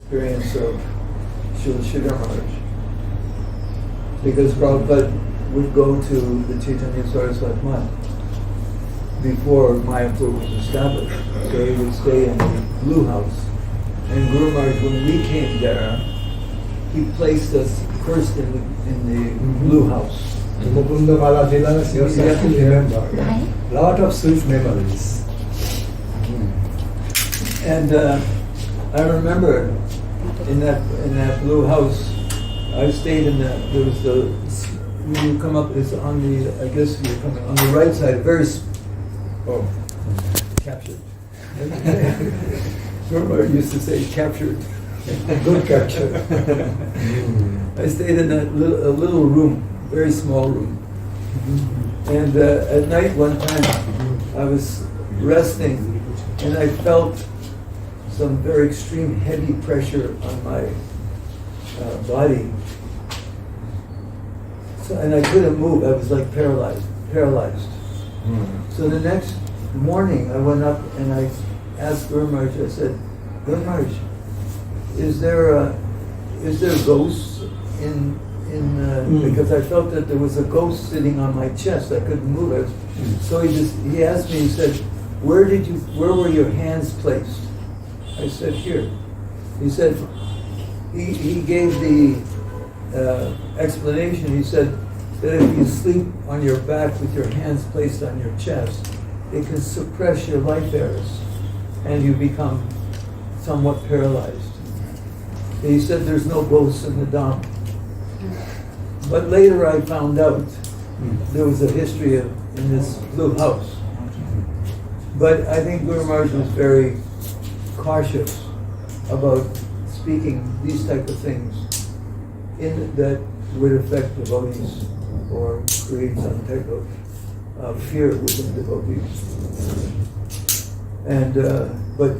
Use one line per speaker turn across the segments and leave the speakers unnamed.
experience of Srila Maharaj. Because Prabhupada would go to the Chaitanya Saraswati Math before Mayapur was established. So he would stay in the Blue House. And Guru Maharaj, when we came there, he placed us first in the Blue House.
Mukunda Mala Vilas, you have to remember. Lot of sweet memories.
And I remember in that Blue House, I stayed in that. There was when you come up, it's on the. I guess you're coming on the right side. Captured. Guru used to say captured.
Good capture.
I stayed in a little room, very small room. And at night one time, I was resting, and I felt some very extreme heavy pressure on my body. So, and I couldn't move. I was like paralyzed. So the next morning, I went up and I asked Guru Maharaj. I said, Guru Maharaj, is there ghosts in because I felt that there was a ghost sitting on my chest. I couldn't move. So he asked me. He said, where were your hands placed? I said, here. He said, he gave the explanation. He said that if you sleep on your back with your hands placed on your chest, it can suppress your life airs and you become somewhat paralyzed. And he said there's no ghosts in the Dham. But later I found out there was a history in this Blue House. But I think Guru Maharaj was very cautious about speaking these type of things that would affect devotees or create some type of fear within devotees. And but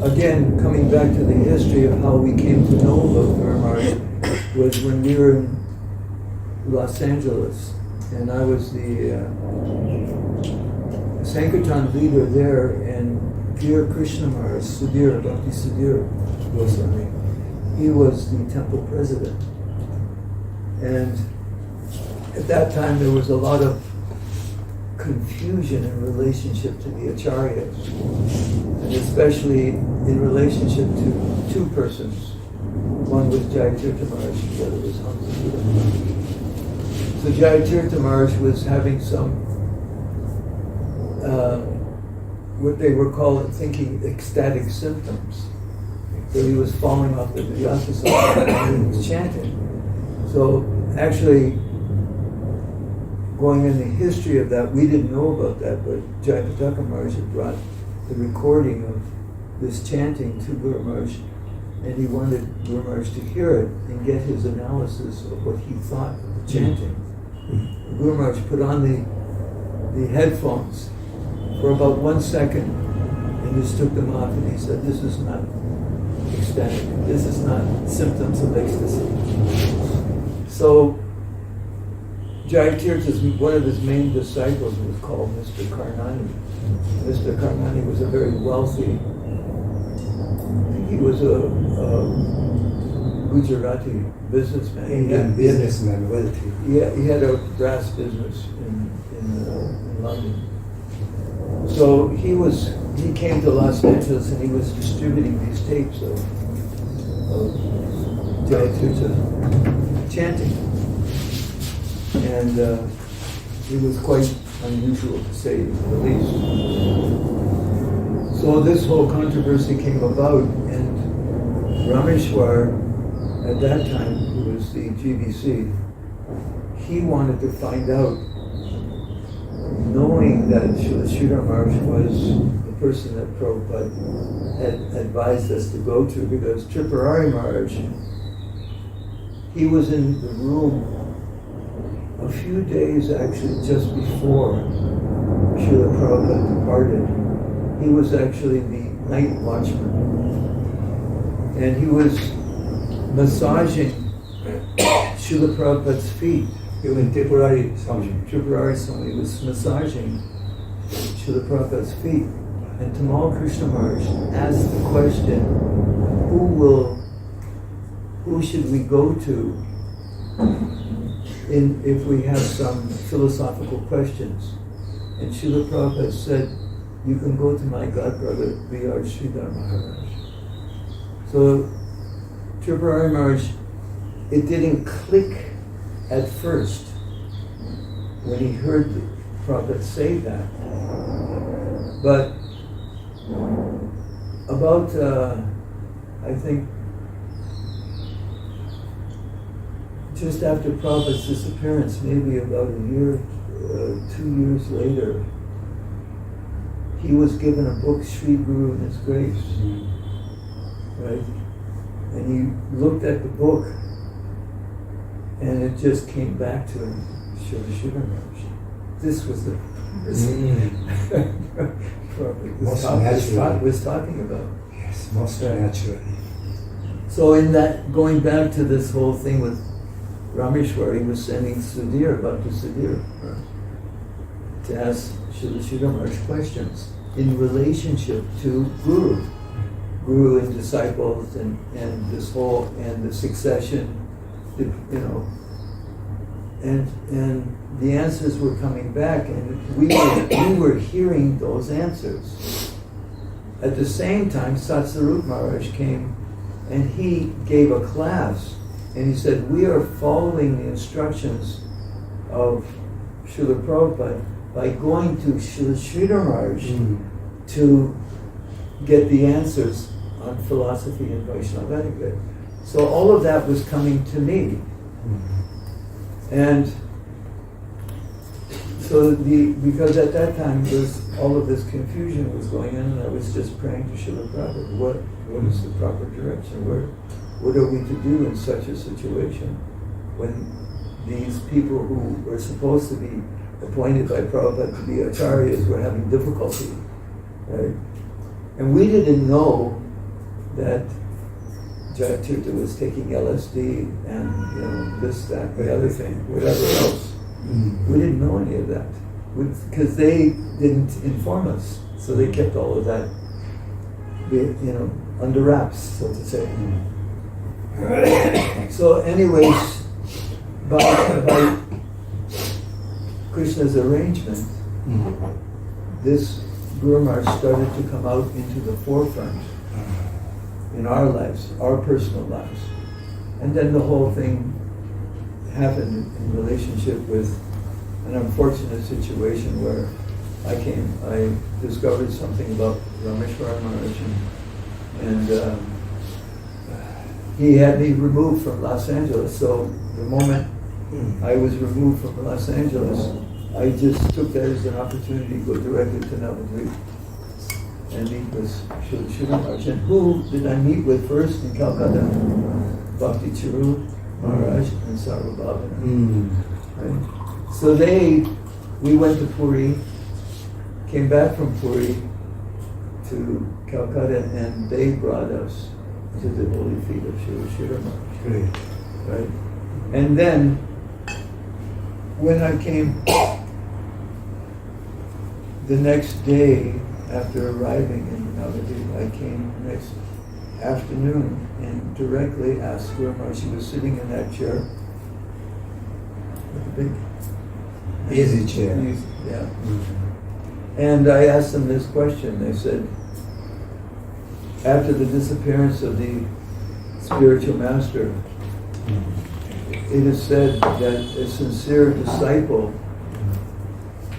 again, coming back to the history of how we came to know about Guru Maharaj was when we were in Los Angeles, and I was the Sankirtan leader there, and Dear Krishna Maharaj, Sudhir, Bhakti Sudhir Goswami, he was the temple president. And at that time there was a lot of confusion in relationship to the acharyas, and especially in relationship to two persons. One was Jayatirtha Maharaj, the other was Hamsa Maharaj. So Jayatirtha Maharaj was having some what they were thinking ecstatic symptoms. So he was falling off the Vyasasana and he was chanting. So actually, going in the history of that, we didn't know about that, but Jayapataka Maharaj had brought the recording of this chanting to Guru Maharaj, and he wanted Guru Maharaj to hear it and get his analysis of what he thought of the chanting. Guru Maharaj put on the headphones for about 1 second and just took them off, and he said, this is not ecstatic, this is not symptoms of ecstasy. So Jayatirtha's, one of his main disciples was called Mr. Karnani. Mr. Karnani was a very wealthy, he was a Gujarati businessman.
Indian businessman, wealthy.
Yeah, he had a brass business in London. So he came to Los Angeles and he was distributing these tapes of Jayatirtha chanting. And it was quite unusual to say the least. So this whole controversy came about, and Rameshwar, at that time, who was the GBC, he wanted to find out, knowing that Sridhar Maharaj was the person that Prabhupada had advised us to go to, because Tripurari Maharaj, he was in the room a few days actually just before Srila Prabhupada departed. He was actually the night watchman. And he was massaging Srila Prabhupada's feet.
Even Tripurari Swami.
Tripurari Swami was massaging Srila Prabhupada's feet. And Tamal Krishna Maharaj asked the question, who will who should we go to if we have some philosophical questions? And Srila Prabhupada said, you can go to my godbrother, V.R. Sridhar Maharaj. So, Tripurari Maharaj, it didn't click at first when he heard the Prabhupada say that. But about, I think, just after Prabhupada's disappearance, maybe about a year, 2 years later, he was given a book, Sri Guru and His Grace, right? And he looked at the book, and it just came back to him, Srila Maharaj. This was the Prabhupada was talking about.
Yes, most naturally.
So in that, going back to this whole thing with Rameshwar, he was sending Sudhir, Bhakti Sudhir, to ask Srila Maharaj questions in relationship to Guru and disciples and this whole, and the succession, and the answers were coming back, and we were hearing those answers. At the same time, Satsarup Maharaj came and he gave a class, and he said, we are following the instructions of Srila Prabhupada by going to Srila Sridhar Maharaj to get the answers on philosophy and Vaishnava etiquette. So all of that was coming to me. And so because at that time all of this confusion was going on, and I was just praying to Srila Prabhupada, what is the proper direction? What are we to do in such a situation when these people who were supposed to be appointed by Prabhupada to be acharyas were having difficulty, right? And we didn't know that Jayatirtha was taking LSD and this, that, the other thing, whatever else. We didn't know any of that because they didn't inform us. So they kept all of that, under wraps, so to say. So, anyways, by Krishna's arrangement, this Guru Maharaj started to come out into the forefront in our lives, our personal lives. And then the whole thing happened in relationship with an unfortunate situation where I discovered something about Rameshwar Maharaj, and he had me removed from Los Angeles. So the moment I was removed from Los Angeles, I just took that as an opportunity to go directly to Navadvip and meet with Srila Maharaj. And who did I meet with first in Calcutta? Bhakti Charu Maharaj and Sarvabhavana. Right? So we went to Puri, came back from Puri to Calcutta, and they brought us to the holy feet of Srila Maharaj.
Great.
Right? And then, when I came the next day after arriving in Navadvip, I came next afternoon and directly asked Guru Maharaj. She was sitting in that chair with a big
easy chair.
Yeah. And I asked them this question. They said, after the disappearance of the spiritual master, it is said that a sincere disciple,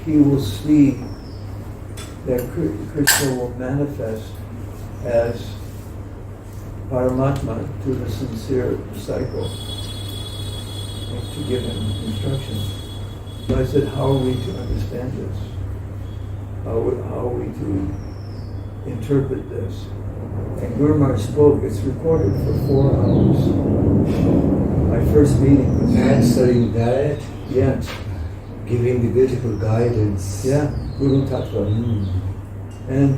he will see that Krishna will manifest as Paramatma to the sincere disciple to give him instructions. So I said, how are we to understand this? How are we to interpret this? And Guru Maharaj spoke. It's recorded for 4 hours. My first meeting was
answering that.
Yeah.
Giving the beautiful guidance.
Yeah, Guru Tattva. And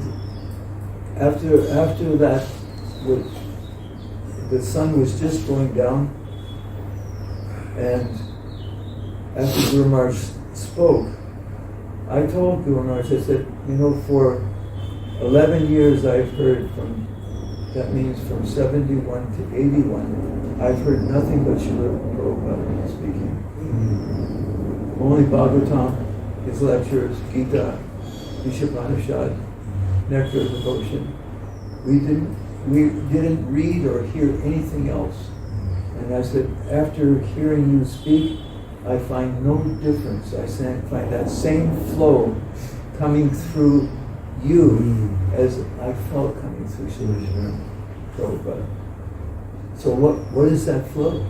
after that, the sun was just going down, and after Guru Maharaj spoke, I told Guru Maharaj, I said, for 11 years I've heard from that means from 71 to 81, I've heard nothing but Srila Prabhupada speaking. Only Bhagavatam, his lectures, Gita, Ishapanishad, Nectar of Devotion. We didn't read or hear anything else. And I said, after hearing you speak, I find no difference. I find that same flow coming through you as I felt coming through Srila Prabhupada. So what is that flow?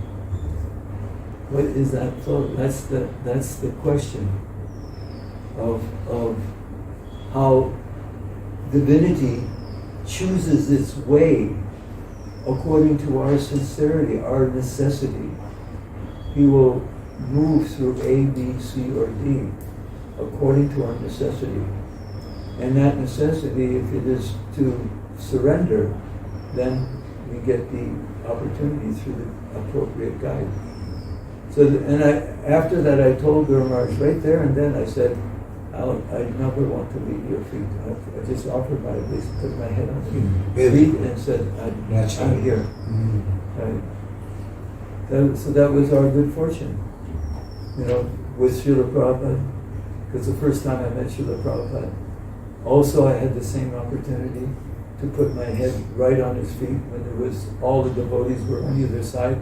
What is that flow? That's the question of how divinity chooses its way according to our sincerity, our necessity. He will move through A, B, C, or D according to our necessity. And that necessity, if it is to surrender, then we get the opportunity through the appropriate guide. So, after that I told Guru Maharaj right there and then, I said, I never want to leave your feet. I just offered my, put my head on your feet and said, I'm here. Right. So that was our good fortune, with Srila Prabhupada, because the first time I met Srila Prabhupada, also I had the same opportunity to put my head right on his feet when there was, all the devotees were on either side.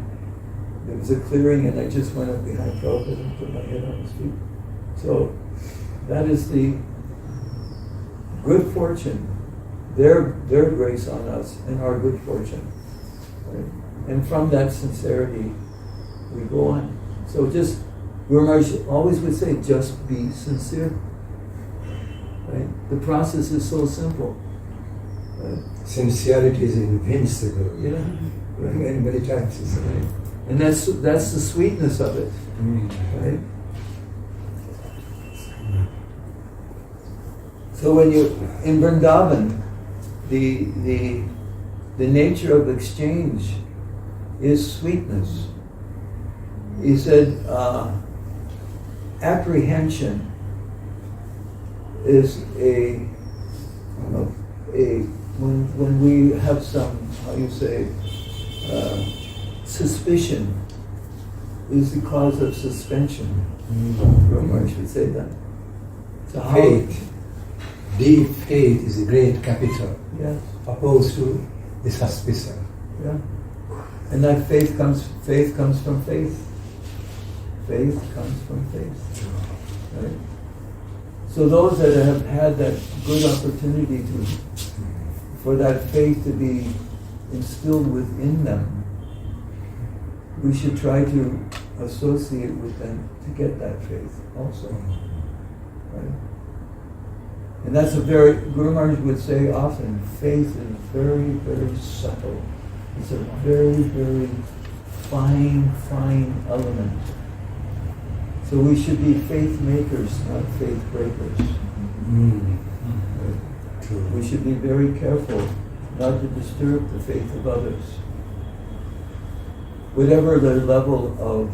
There was a clearing and I just went up behind Prabhupada and put my head on his feet. So that is the good fortune, their grace on us and our good fortune. Right? And from that sincerity, we go on. So just, Guru Maharaj always would say, just be sincere. Right? The process is so simple. Right?
Sincerity is invincible.
Yeah. Right.
Many times.
Right. And that's the sweetness of it. Right? So when you, in Vrindavan, the nature of exchange is sweetness. He said, apprehension is when we have some, suspicion is the cause of suspension. Guru Maharaj would say that. So
faith, deep faith is a great capital.
Yes.
Opposed to the suspicion.
Yeah. And that faith comes from faith. Faith comes from faith. Right? So those that have had that good opportunity for that faith to be instilled within them, we should try to associate with them to get that faith also. Right? And that's Guru Maharaj would say often, faith is very, very subtle. It's a very, very fine element. So we should be faith makers, not faith breakers. Right?
True.
We should be very careful not to disturb the faith of others. Whatever the level of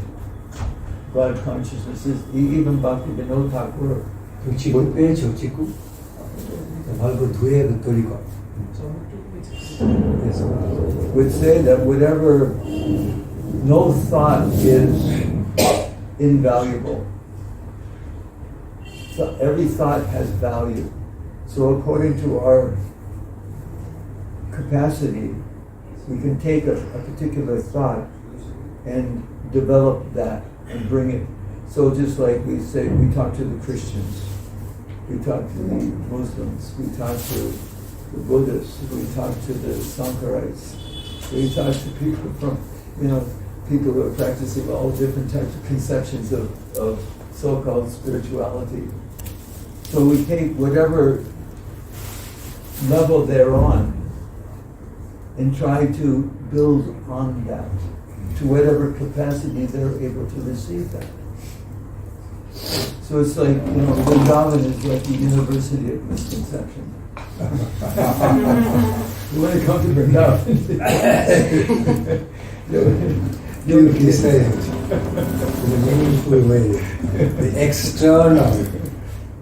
God consciousness is, even Bhakti Vinod Thakur would say that whatever, no thought is invaluable. So every thought has value. So according to our capacity, we can take a particular thought and develop that and bring it. So just like we say, we talk to the Christians, we talk to the Muslims, we talk to the Buddhists, we talk to the Sankarites, we talk to people from, people who are practicing all different types of conceptions of so-called spirituality. So we take whatever level they're on and try to build on that to whatever capacity they're able to receive that. So it's like, Vrindavan is like the University of Misconception. You want to come to Vrindavan?
You say it in a meaningful way. The external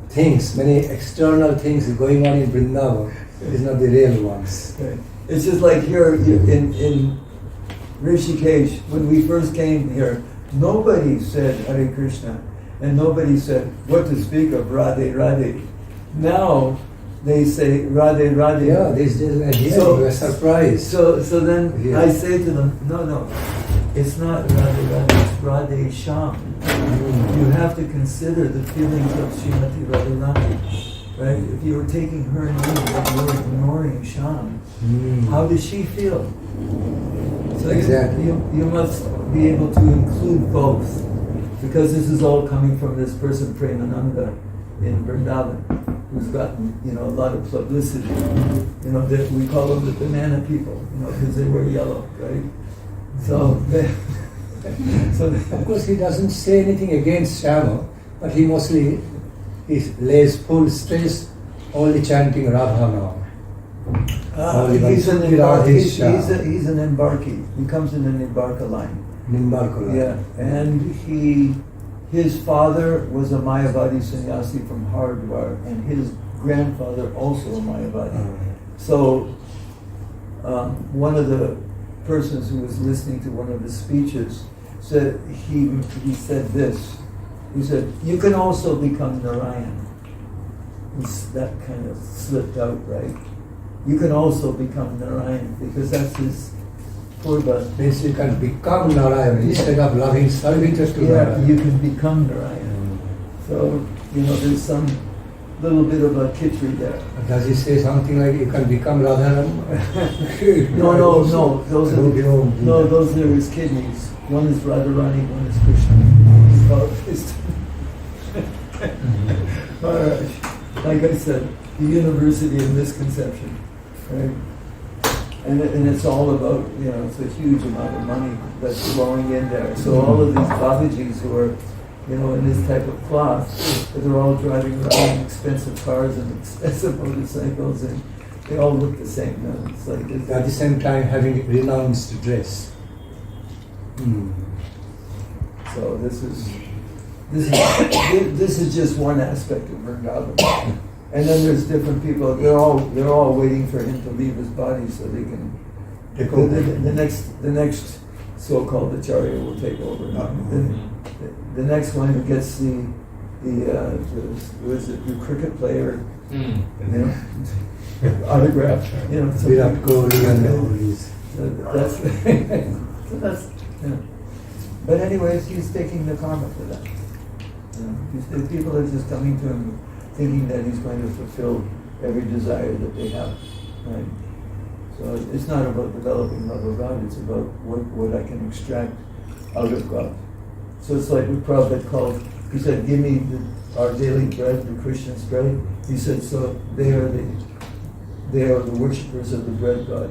things, many external things going on in Vrindavan is not the real ones.
Right. It's just like here in Rishikesh, when we first came here, nobody said Hare Krishna, and nobody said what to speak of Radhe Radhe. Now they say Radhe Radhe.
Yeah, these days again,
So-
you are surprised.
So then
Yeah.
I say to them, no, it's not Radhe Radhe, it's Radhe Sham. You have to consider the feelings of Srimati Radharani, right? If you were taking her name, but you were ignoring Sham, how does she feel? So
Exactly.
you must be able to include both, because this is all coming from this person Premananda in Vrindavan, who's gotten a lot of publicity. That we call them the banana people, because they wear yellow, right? So
Of course, he doesn't say anything against Shama, but he mostly lays full stress only chanting Radha now.
he's an
Radhe
he's
Sham.
an embarkee. He comes in an embarker line.
Nimbarkula.
Yeah, and his father was a Mayavadi sannyasi from Hardwar, and his grandfather also a Mayavadi. So one of the persons who was listening to one of his speeches said he said this. He said, "You can also become Narayan." That kind of slipped out, right? You can also become Narayan, because that's his purva.
Means you can become Narayana instead of loving servitude to
Yeah,
Narayana.
you can become Narayan. So, there's some little bit of a kitchery there.
Does he say something like you can become Radharam?
No. Those are those are his kidneys. One is Radharani, one is Krishna. Maharaj, like I said, the University of Misconception, right? And it's all about, it's a huge amount of money that's flowing in there. So all of these Babajis who are, in this type of cloth, they're all driving around in expensive cars and expensive motorcycles, and they all look the same. It's like
At the same time having renounced dress.
So this is just one aspect of Vrindavan. And then there's different people. They're all waiting for him to leave his body so they can.
Take over.
The next so-called acharya will take over. The next one who gets the cricket player, autograph.
Virat Kohli and all these.
That's. But anyways, he's taking the karma for that. The people are just coming to him thinking that he's going to fulfill every desire that they have. Right? So it's not about developing love of God, it's about what I can extract out of God. So it's like what Prabhupada called, he said, give me our daily bread, the Krishna's bread. He said, so they are the worshippers of the bread God.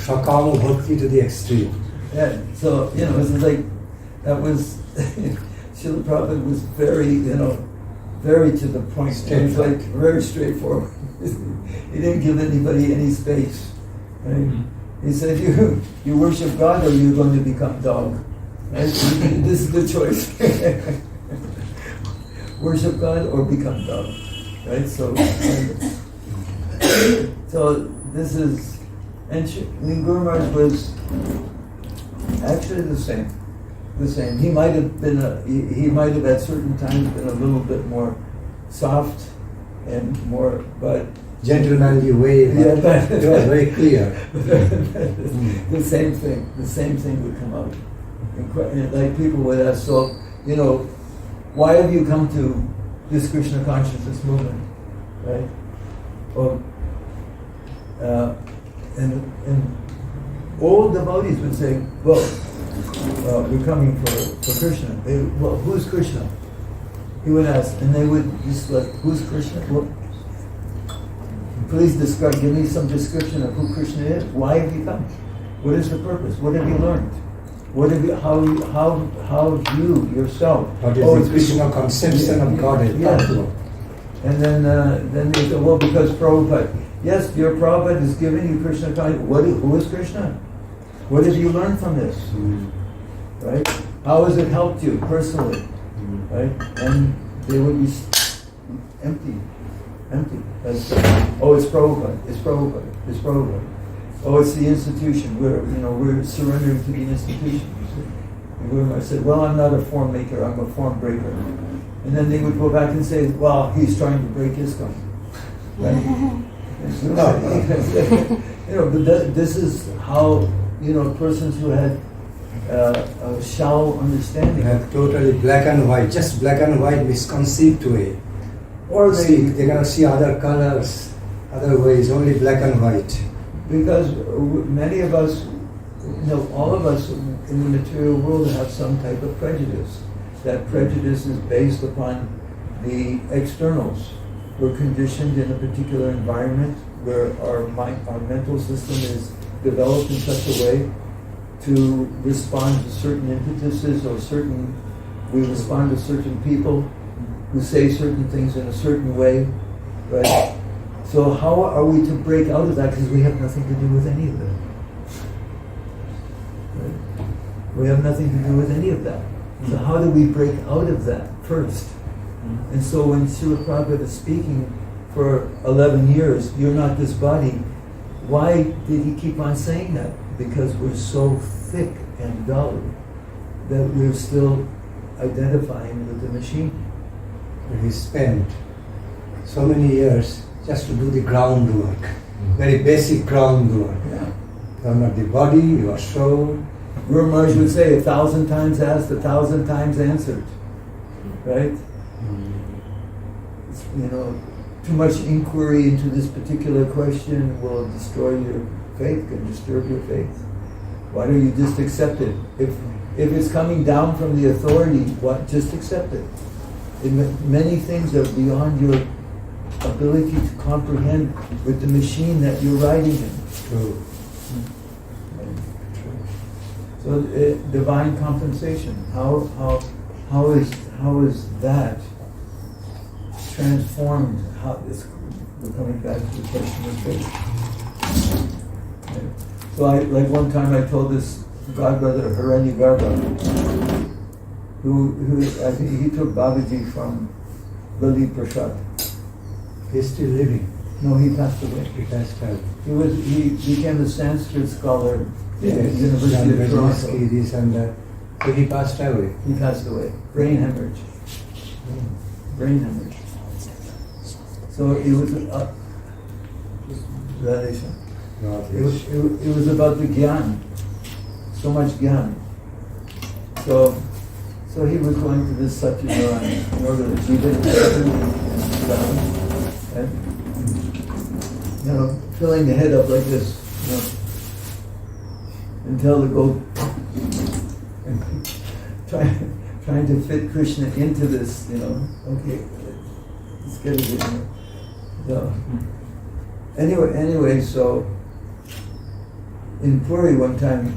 Shakama Bhakti to the extreme.
Yeah, so, it's like, that was, Srila Prabhupada was very, very to the point. It was like very straightforward. He didn't give anybody any space. Right? He said, you worship God or you're going to become dog. Right? This is the choice. Worship God or become dog. Right? So this is, and Guru Maharaj was actually the same. He might have been he might have at certain times been a little bit more soft and more, but
Gentlemanly way, but it was very clear.
the same thing would come out. Like people would ask, so why have you come to this Krishna consciousness movement, right? Well, and old devotees would say, well, we're coming for Krishna. Well, who's Krishna? He would ask, and they would just like, who's Krishna? Well, please give me some description of who Krishna is. Why have you come? What is the purpose? What have you learned? How you yourself?
What is the Krishna conception of Godhead?
Yeah. And then they say, well, because Prabhupada. Yes, your Prabhupada is giving you Krishna consciousness. Who is Krishna? What have you learned from this? Right? How has it helped you personally? Right? And they would be empty. That's, oh, it's Prabhupada. Oh, it's the institution. We're surrendering to the institution. And I said, well, I'm not a form maker. I'm a form breaker. And then they would go back and say, well, he's trying to break ISKCON. Right? But this is how persons who had a shallow understanding.
Have totally black and white, just black and white misconceived way.
Or
they cannot see other colors, other ways, only black and white.
Because many of us, all of us in the material world have some type of prejudice. That prejudice is based upon the externals. We're conditioned in a particular environment where our mental system is developed in such a way to respond to certain impetuses or we respond to certain people who say certain things in a certain way, right? So how are we to break out of that? Because we have nothing to do with any of it. Right? We have nothing to do with any of that. So how do we break out of that first? And so when Srila Prabhupada is speaking for 11 years, you're not this body, why did he keep on saying that? Because we're so thick and dull that we're still identifying with the machine.
He spent so many years just to do the groundwork, very basic groundwork.
Yeah.
You are not the body, you are soul.
Guru Maharaj would say 1,000 times asked, 1,000 times answered. Right? Too much inquiry into this particular question will destroy your faith, can disturb your faith. Why don't you just accept it? If it's coming down from the authority, just accept it. Many things are beyond your ability to comprehend with the machine that you're riding in.
True.
So divine compensation. How is that transformed? We're coming back to the question of faith. Okay. So one time I told this godbrother Aranya who I think he took Babaji from Lali Prasad.
He's still living.
No, he passed away.
He passed away.
He became a Sanskrit scholar at the
Yes,
University of Toronto.
this and that. So he passed away.
He passed away. Brain hemorrhage. Brain hemorrhage. So it was it was about the gyan. So much gyan. So he was going to this Satchivaran in order to achieve it and filling the head up like this, until the goat trying to fit Krishna into this, okay, let's get it in here. So anyway, so in Puri one time,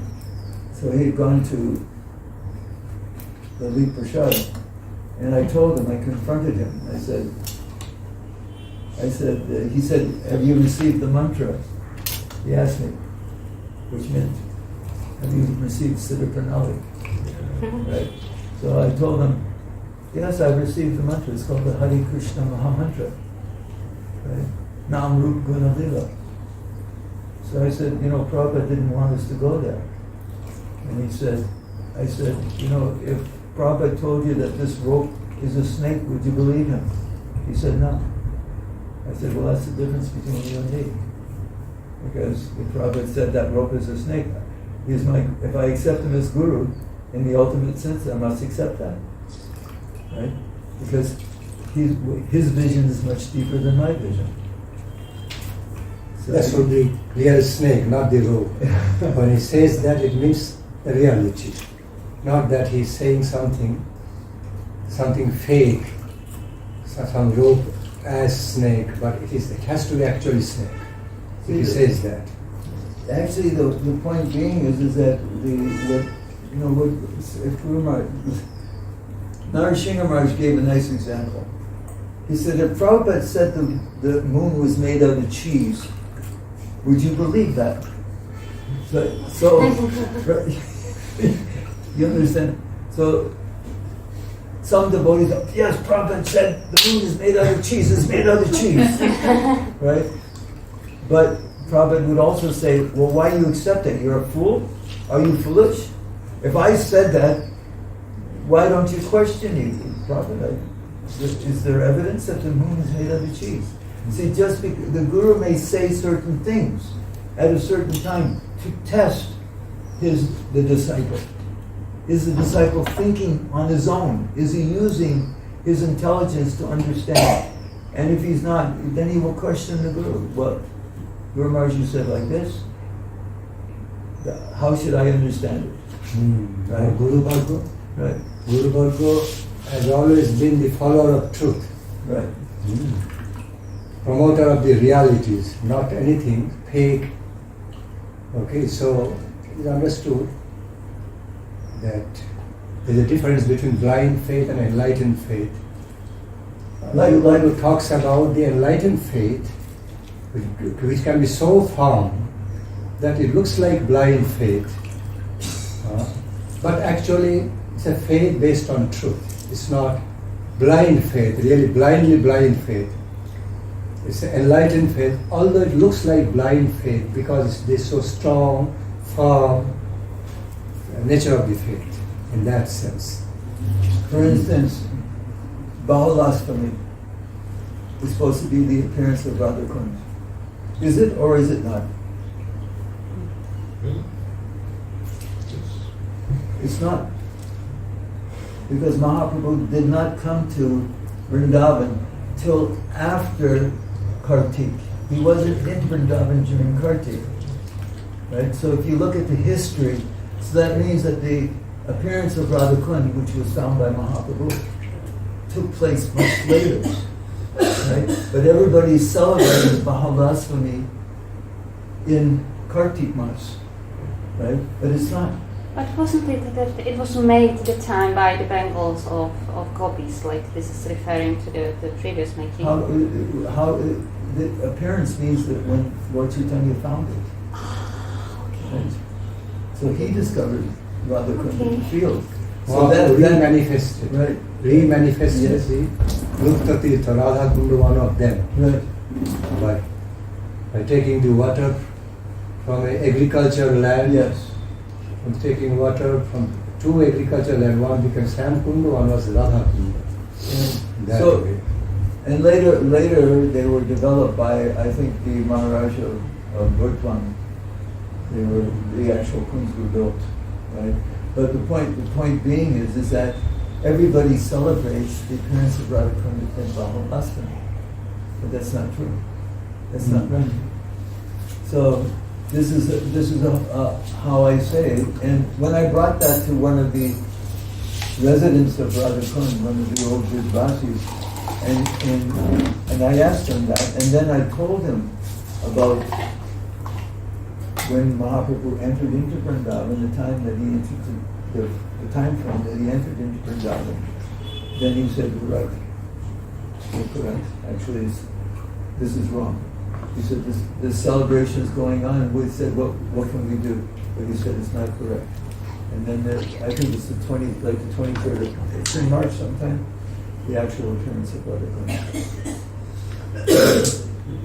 so he had gone to the Lali Prasad, and I told him, I confronted him, I said, he said, have you received the mantra? He asked me, which meant, have you received Siddha Pranali? Right? So I told him, yes, I've received the mantra. It's called the Hare Krishna Maha Mantra. Right? Nam Rup Guna Lila. So I said, Prabhupada didn't want us to go there. And I said, if Prabhupada told you that this rope is a snake, would you believe him? He said, no. I said, well, that's the difference between you and me. Because the Prabhupada said that rope is a snake. If I accept him as guru, in the ultimate sense, I must accept that. Right? Because his vision is much deeper than my vision. So
That's the real snake, not the rope. When he says that, it means the reality. Not that he's saying something fake, some rope as snake, but it has to be actually snake. He says that.
Actually, the point being is that Narasingha Maharaj gave a nice example. He said, if Prabhupada said the moon was made out of cheese, would you believe that? So you understand? So some devotees go, yes, Prabhupada said the moon is made out of cheese, it's made out of cheese. Right? But Prabhupada would also say, well, why do you accept it? You're a fool? Are you foolish? If I said that, why don't you question me, Prabhupada? Is there evidence that the moon is made out of cheese? See, just because the Guru may say certain things at a certain time to test the disciple. Is the disciple thinking on his own? Is he using his intelligence to understand? And if he's not, then he will question the Guru. Well, Guru Maharaj, you said like this. How should I understand it?
Right. Guru Bhargava.
Right.
Guru Bhargava has always been the follower of truth.
Right.
Promoter of the realities, not anything fake. Okay, so it is understood that there is a difference between blind faith and enlightened faith. Like who talks about the enlightened faith, which can be so firm that it looks like blind faith, but actually it's a faith based on truth. It's not blind faith, really blindly blind faith. It's an enlightened faith, although it looks like blind faith because it's so strong, firm nature of the faith in that sense.
For instance, Bahulasthami is supposed to be the appearance of Radha Kund. Is it or is it not? It's not. Because Mahaprabhu did not come to Vrindavan till after Kartik. He wasn't in Vrindavan during Kartik. Right? So if you look at the history, so that means that the appearance of Radha Kund, which was found by Mahaprabhu, took place much later. Right? But everybody celebrated Bahulasthami in Kartik Mas. Right? But it's not.
But wasn't it that it was made at the time by the Bengals of gopis, like this is referring to the previous making?
How the appearance means that when Lord Chaitanya found it.
Okay.
Right? So he discovered Radha Kund in the field.
So that re-manifested.
Right.
Re-manifested.
Yes.
See? Lukta Tirtha, Radha Kund, one of them.
Right.
By taking the water from an agricultural land.
Yes.
From taking water from two agricultural land, one became Sam Kund, one was Radha Kund. That way.
And later they were developed by, I think, the Maharaj of Burdwan. The actual kunds were built, right? But the point being is that everybody celebrates the appearance of Radha Kund in Bahulasthami. But that's not true. That's not right. So this is how I say it. And when I brought that to one of the residents of Radha Kund, one of the old Bridvasis, and I asked him that, and then I told him about when Mahaprabhu entered into Vrindavan, the time that he entered the time frame that he entered into Vrindavan. Then he said, "You're right. You're correct. Actually, this is wrong." He said, this celebration is going on, and we said, what can we do? But he said, it's not correct. And then I think it's the 23rd, it's in March sometime, the actual appearance of Radha Kund.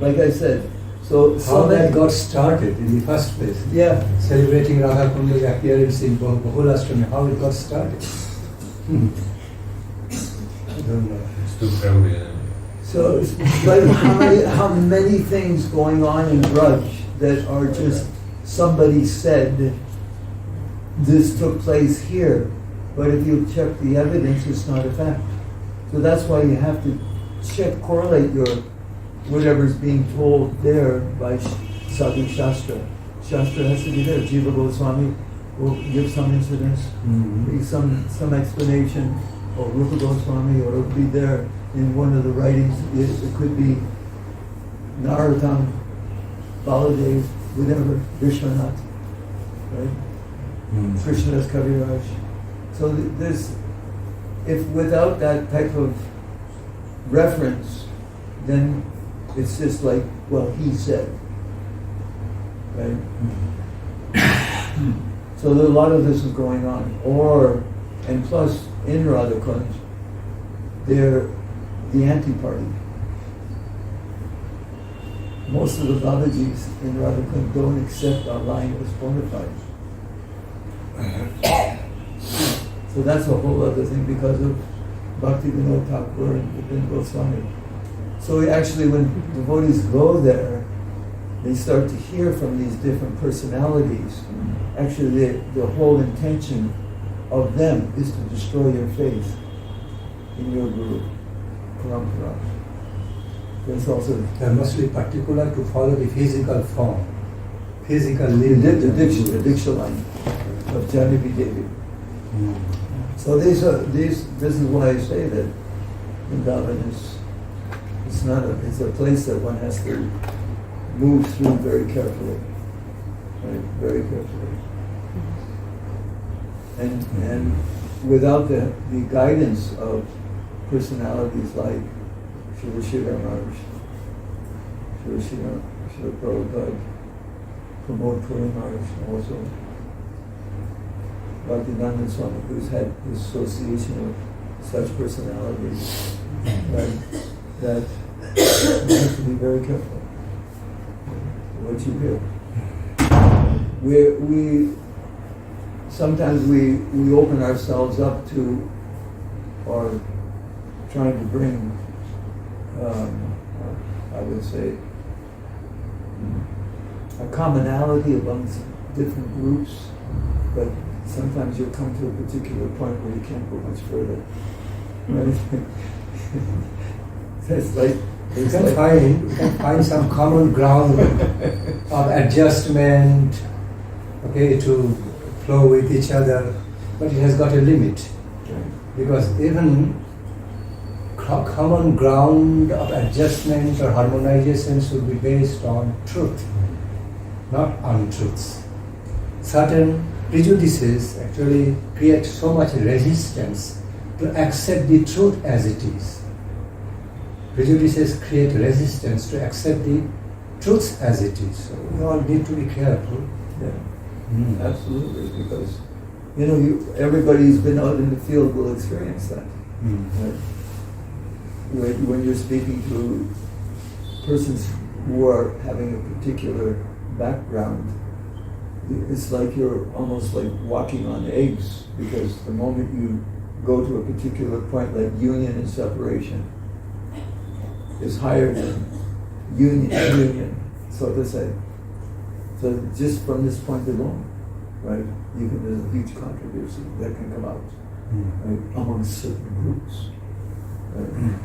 Like I said, so
how that got started in the first place.
Yeah.
Celebrating Radha Kunda's appearance in Bahulasthami, how it got started. I don't know.
It's too crowded.
So, but how many things going on in Braj that are just somebody said this took place here, but if you check the evidence, it's not a fact. So that's why you have to correlate your whatever's being told there by Sadhu Shastra. Shastra has to be there. Jiva Goswami will give some incidents, some explanation, or Rupa Goswami, or it'll be there in one of the writings. It could be Narottam, Baladev, whatever, Vishwanath, right? Krishnadas Kaviraj. So if without that type of reference, then it's just like, well, he said, right? So a lot of this is going on. Or And plus, in Radhakund, they're the anti-party. Most of the Babajis in Radhakund don't accept our line as bona fide. So that's a whole other thing because of Bhakti Vinod Thakur and Vipin Goswami. So actually when devotees go there, they start to hear from these different personalities. Actually the whole intention of them is to destroy your faith in your Guru, Parampara. There's also
They must be particular to follow the physical form, physical
the
living.
Diksha line of Janavi Devi. So this is why I say that Vrindavan it's a place that one has to move through very carefully, right? Very carefully, and without the guidance of personalities like Srila Sridhar Maharaj, Srila Prabhupada, Pramod Puri Maharaj, also Bhakti Nandan Swami, who's had his association with such personalities, right? That you have to be very careful what you hear. We sometimes we open ourselves up to, or trying to bring, I would say, a commonality amongst different groups, but sometimes you'll come to a particular point where you can't go much further. Right? It's like
You can find some common ground of adjustment, okay, to flow with each other, but it has got a limit. Because even common ground of adjustment or harmonization should be based on truth, not untruths. Certain prejudices actually create so much resistance to accept the truth as it is. Prejudices create resistance to accept the truth as it is. So we all need to be careful.
Yeah, absolutely, because everybody's been out in the field will experience that. Right? When you're speaking to persons who are having a particular background, it's like you're almost like walking on eggs, because the moment you go to a particular point, like union and separation, is higher than union, so to say. So just from this point alone, right, there's a huge controversy that can come out, right, among certain groups. Right?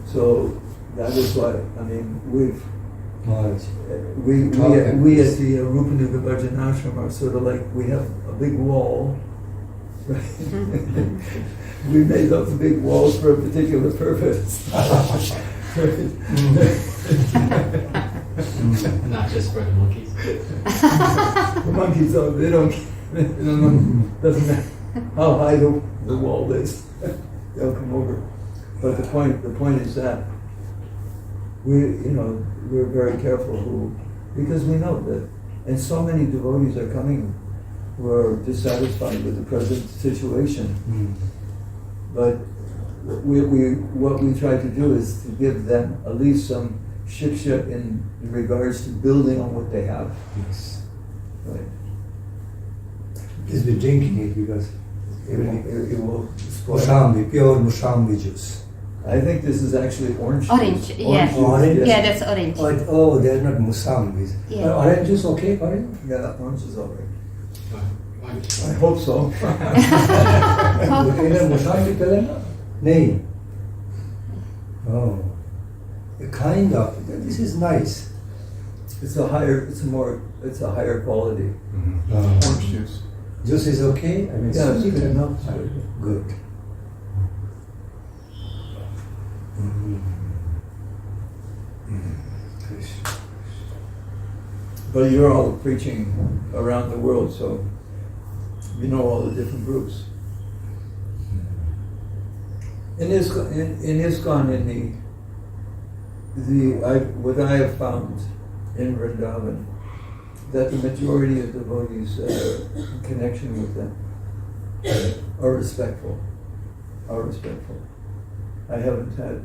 So that is why, I mean, we at the Rupanuga Bhajanashram are sort of like, we have a big wall, right? We made up the big walls for a particular purpose.
Not just for the monkeys.
The monkeys don't doesn't matter how high the wall is, they'll come over. But the point is that we're very careful because we know that, and so many devotees are coming who are dissatisfied with the present situation. But what we try to do is to give them at least some shiksha in regards to building on what they have.
Yes.
Right.
Please be drinking it because
It will spoil.
Musambi, pure Musambi juice.
I think this is actually orange juice.
Orange, yeah.
Orange?
Yes.
Yeah, that's orange.
Oh, they're not Musambis.
Yeah.
Orange juice okay for you?
Yeah, orange is all right.
Why?
I hope so.
इधर मुसाफिर पहले ना नहीं. Oh, a kind of. This is nice.
It's a higher quality.
Orange juice.
Juice is okay. I mean,
Yeah, it's
sweet
good.
enough. Good. Krishna.
But you're all preaching around the world, so you know all the different groups. In ISKCON, what I have found in Vrindavan, that the majority of devotees are in connection with them. are respectful. I haven't had,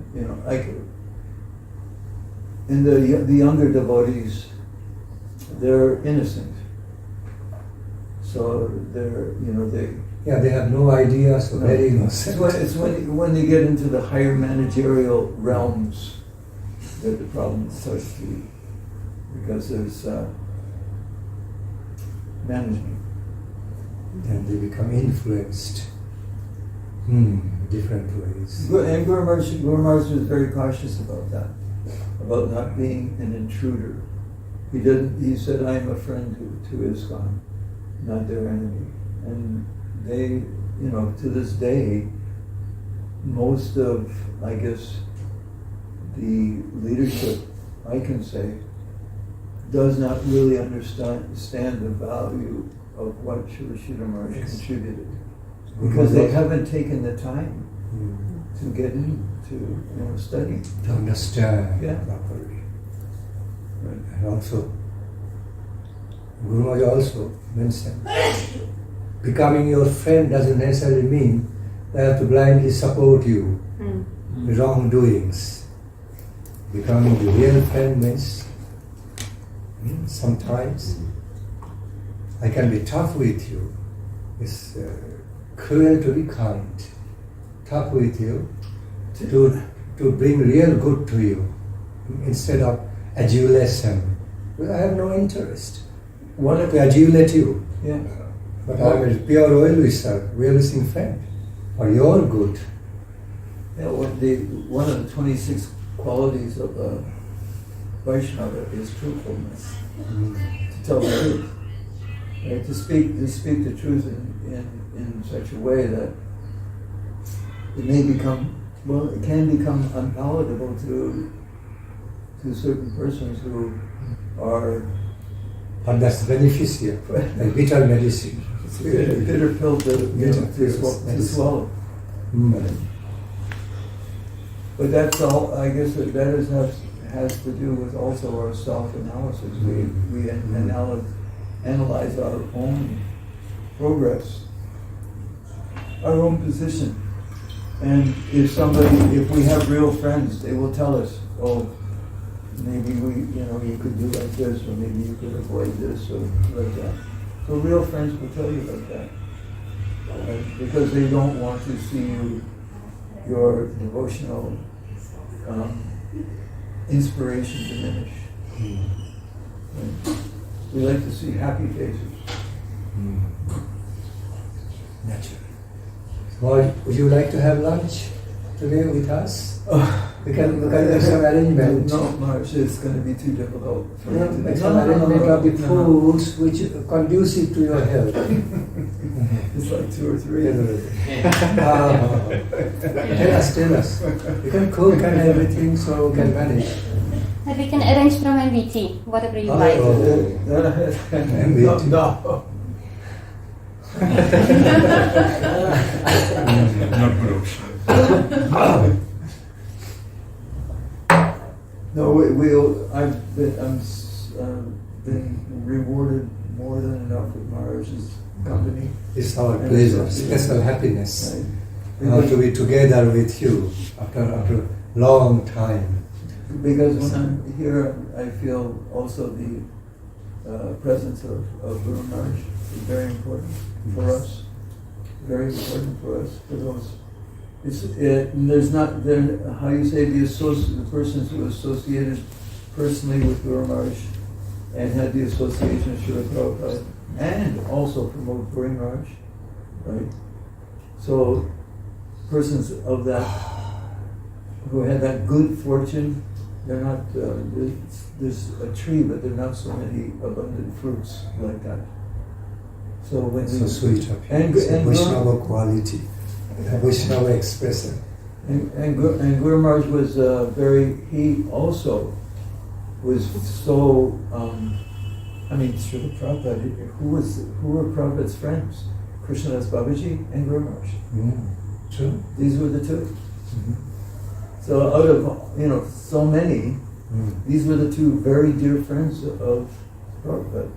and the younger devotees, they're innocent. So they
they have no idea, so very innocent.
It's when they get into the higher managerial realms that the problem starts to be, because there's management.
And they become influenced different ways.
And Guru Maharaj was very cautious about that, about not being an intruder. He said, I am a friend to ISKCON, not their enemy. And they, to this day, most of, I guess, the leadership, I can say, does not really understand the value of what Srila Maharaj contributed. Because they haven't taken the time to get into study.
To understand
Right.
properly. And also, Guru Maharaj also mentioned, becoming your friend doesn't necessarily mean they have to blindly support you in wrongdoings. Becoming the real friend means sometimes I can be tough with you. It's cruel to be kind. Tough with you to bring real good to you instead of adulation. Well, I have no interest. Wanted to adulate you.
Yeah.
But I am a pure well-wishing friend for your good.
Yeah, one of the 26 qualities of a Vaishnava is truthfulness. To tell the truth. Right? To speak the truth in such a way that it can become unpalatable to certain persons who are.
But that's beneficial, like bitter medicine.
It's a bitter pill to swallow. But that's all. I guess that has to do with also our self-analysis. We analyze our own progress, our own position, and if we have real friends, they will tell us, oh, maybe you could do like this, or maybe you could avoid this, or like that. So real friends will tell you like that, because they don't want to see your devotional inspiration diminish. We like to see happy faces.
Naturally. Well, would you like to have lunch today with us? We can make some arrangement.
No, Maharaj, it's going to be too difficult for me to do.
Make some arrangement of the foods which are conducive to your health.
It's like 2 or 3.
Tell us. You can cook and everything, so we can manage.
And we can arrange from MVT, whatever you like.
No. No, I've been rewarded more than enough with Maharaj's company.
It's our pleasure, special happiness to be together with you after a long time.
Because when I'm here, I feel also the presence of Guru Maharaj is very important for us. Very important for us. For those, there's not there. How you say the persons who associated personally with Guru Maharaj and had the association of Srila Prabhupada and also promote Guru Maharaj, right? So persons of that who had that good fortune, they're not. There's a tree, but there are not so many abundant fruits like that. So when
sweet of you. And Vaishnava quality, Vaishnava expression.
And Guru Maharaj was he also was so. Srila Prabhupada. Who were Prabhupada's friends? Krishnadas Babaji and Guru Maharaj.
True.
These were the two. Mm-hmm. So out of so many, these were the two very dear friends of Prabhupada.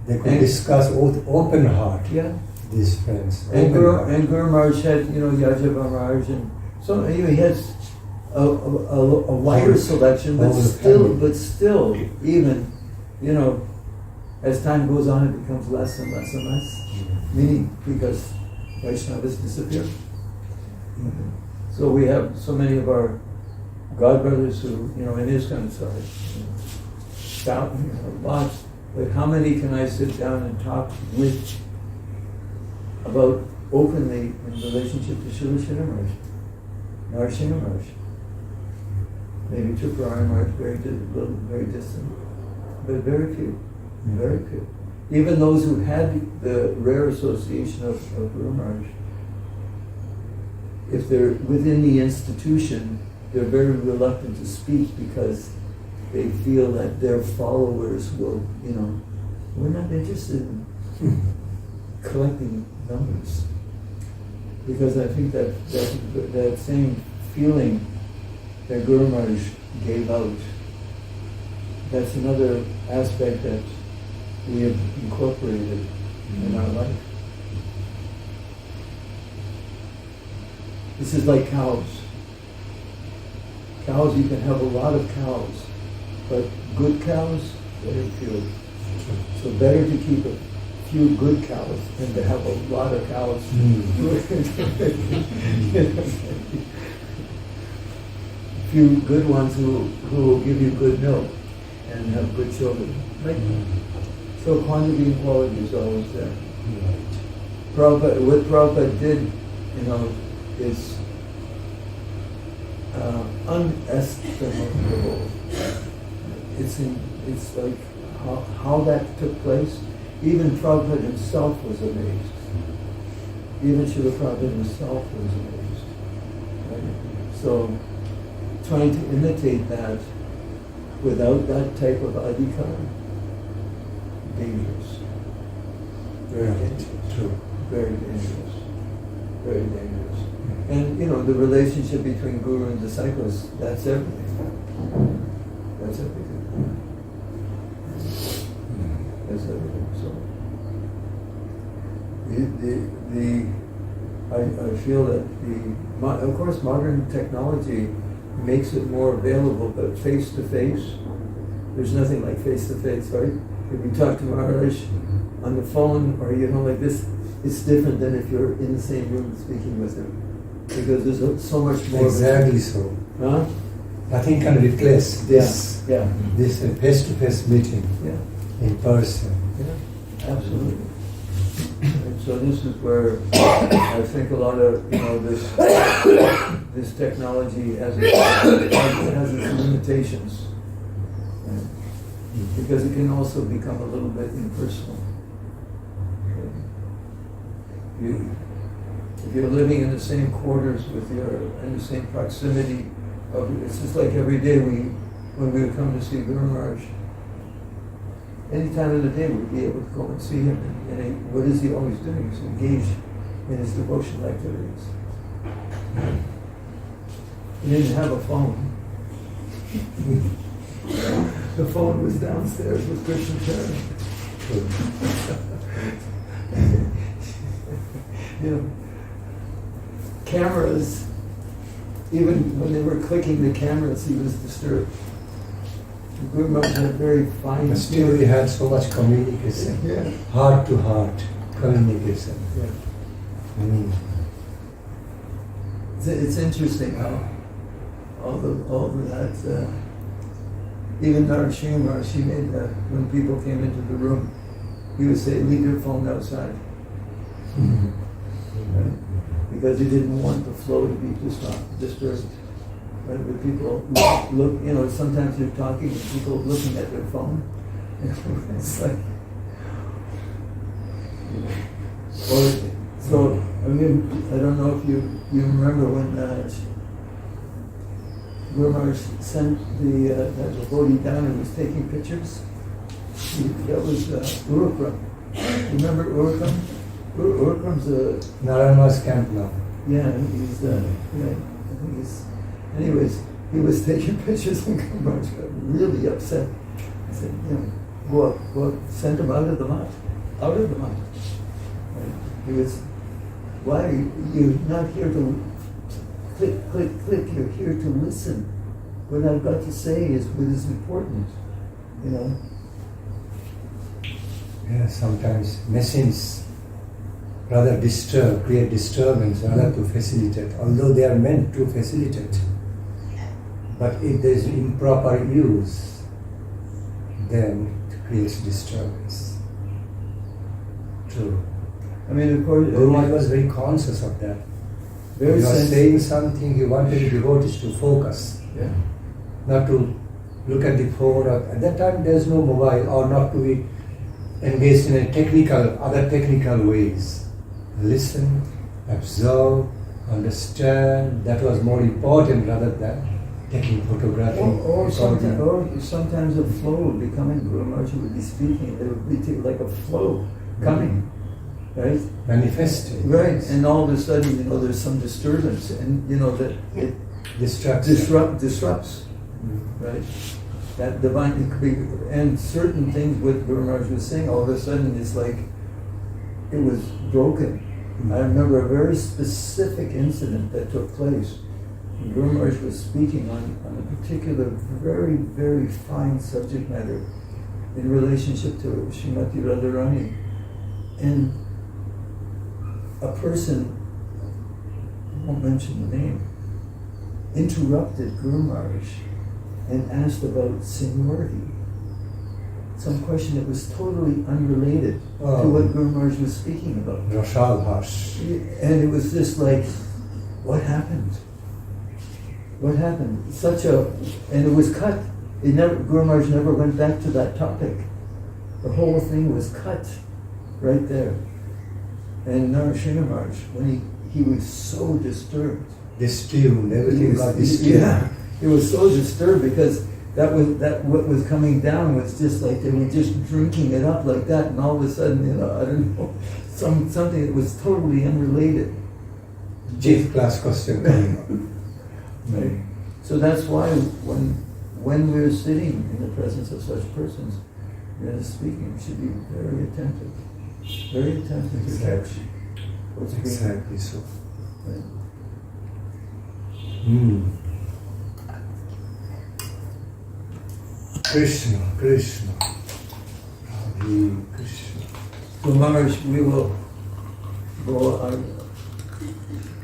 They could discuss with open heart these friends.
And
Open heart.
Guru Maharaj had, Yajava Maharaj, and so he has a wider selection, but
all the
still,
family.
even, as time goes on, it becomes less and less and less. Meaning, because Vaishnavas disappear. So we have so many of our godbrothers who, in his kind of side, shout, lots. But how many can I sit down and talk with about openly in relationship to Srila Srila Maharaj, Narasingha Maharaj? Maybe Triparani Maharaj, very distant, but very few, very few. Even those who had the rare association of Guru Maharaj, if they're within the institution, they're very reluctant to speak because they feel that their followers will, we're not interested in collecting numbers. Because I think that same feeling that Guru Maharaj gave out, that's another aspect that we have incorporated in our life. This is like cows. Cows, you can have a lot of cows, but good cows, very few. So better to keep a few good cows than to have a lot of cows. Few good ones who will give you good milk and have good children. Right? So quantity and quality is always there. What Prabhupada did, is unestimable. It's like how that took place. Even Prabhupada himself was amazed. Even Srila Prabhupada himself was amazed. Right? So trying to imitate that without that type of adhikar, dangerous. Very dangerous. True. Very dangerous. Very dangerous. And the relationship between guru and disciples, that's everything. That's everything. That's everything. So I feel that of course modern technology makes it more available, but face to face, there's nothing like face to face, right? If you talk to Maharaj on the phone or like this, it's different than if you're in the same room speaking with him. Because there's so much more.
Exactly so.
Huh?
Nothing can replace this face-to-face meeting in person.
Yeah, absolutely. And so this is where I think a lot of this technology has its limitations, right? Because it can also become a little bit impersonal. If you're living in the same quarters in the same proximity it's just like every day when we would come to see Guru Maharaj, any time of the day we'd be able to go and see him. And what is he always doing? He's engaged in his devotional activities. He didn't have a phone. The phone was downstairs with Krishna Charan. Cameras, even when they were clicking the cameras, he was disturbed. The Guru Maharaj had a very fine.
But still, he had so much communication, heart to heart communication.
Yeah. It's interesting how all that. Even Narasingha Maharaj, he made that when people came into the room, he would say, "Leave your phone outside." Right? Because he didn't want the flow to be disturbed. Right? When people look, sometimes you're talking and people looking at their phone. It's like, I don't know if you remember when Guru Maharaj sent that devotee down and was taking pictures. That was Urukram. Remember Urukram? Urukram's
Narayana's camp now.
Yeah, he's I think he's. Anyways, he was taking pictures and Guru Maharaj got really upset. He said, go up, send him out of the mat. Right? He was, why are you're not here to click, click, click, you're here to listen. What I've got to say is what is important, you know.
Yeah, sometimes machines rather create disturbance rather to facilitate, although they are meant to facilitate. But if there is improper use, then it creates disturbance. True.
I mean, of course,
Guru Maharaj was very conscious of that.
very
He was
sensitive.
saying something, he wanted the devotees to focus,
Yeah.
not to look at the phone. Or, at that time there is no mobile, or not to be engaged in other technical ways. Listen, observe, understand, that was more important rather than taking photography.
Or
recording.
sometimes a flow would be coming. Guru Maharaj would be speaking. There would be like a flow coming, right?
Manifesting.
Right, and all of a sudden, you know, there's some disturbance, and you know that it disrupts, right? That divine, it could be, and certain things what Guru Maharaj was saying, all of a sudden it's like it was broken. I remember a very specific incident that took place. Guru Maharaj was speaking on a particular very, very fine subject matter in relationship to Srimati Radharani. And a person, I won't mention the name, interrupted Guru Maharaj and asked about seniority. Some question that was totally unrelated to what Guru Maharaj was speaking about.
Rashal Bhash.
And it was just like, what happened? What happened? And it was cut. Guru Maharaj never went back to that topic. The whole thing was cut right there. And Narasingha Maharaj, when he was so disturbed.
Disturbed, everything got disturbed.
Yeah, he was so disturbed because what was coming down was just like they were just drinking it up like that, and all of a sudden, you know, I don't know, something that was totally unrelated.
Chief class question coming up.
Right. So that's why when we're sitting in the presence of such persons, speaking, we should be very attentive to catch what's being.
Exactly so.
Right.
Krishna, Krishna, Radhe Krishna.
So Maharaj, we will go on.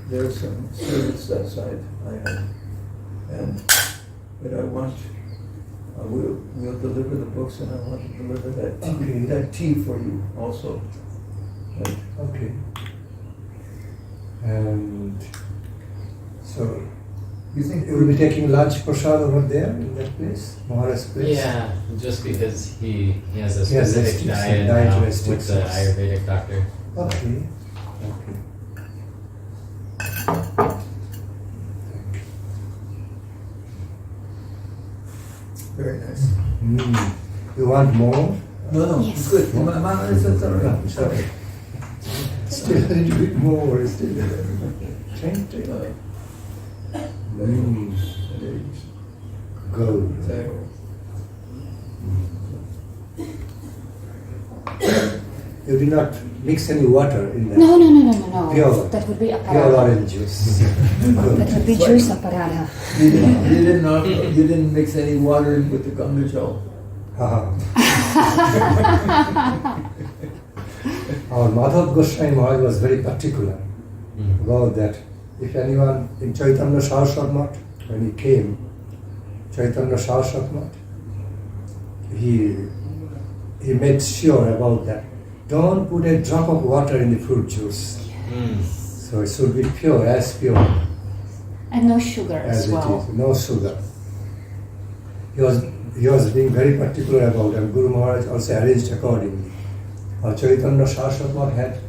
There's some service that side I have, but I want. We'll deliver the books, and I want to deliver that tea for you also. Right?
Okay. And so,
You think
you will be taking lunch prasad over there in that place, Maharaj's place?
Yeah, just because he has a
He has
specific
restrictions,
diet
diet
now with
restrictions.
the Ayurvedic doctor.
Okay.
very nice.
You want more?
No,
Yes.
it's good. Maharaj, that's all right.
It's okay. Still a little bit more. Still. Thank you. Go.
Exactly.
You did not mix any water in that.
No.
Pure.
That would be
Pure
aparadha.
orange juice.
That would be juice aparadha.
You didn't mix any water in with the Ganga Jal.
Our Madhav Goswami Maharaj was very particular about that. If anyone in Chaitanya Saraswat Math, when he came, Chaitanya Saraswat Math, he made sure about that. Don't put a drop of water in the fruit juice. So it should be pure, as pure
And no sugar
as
as
it
well.
is, no sugar. He was being very particular about it, and Guru Maharaj also arranged accordingly. Chaitanya Saraswat Math had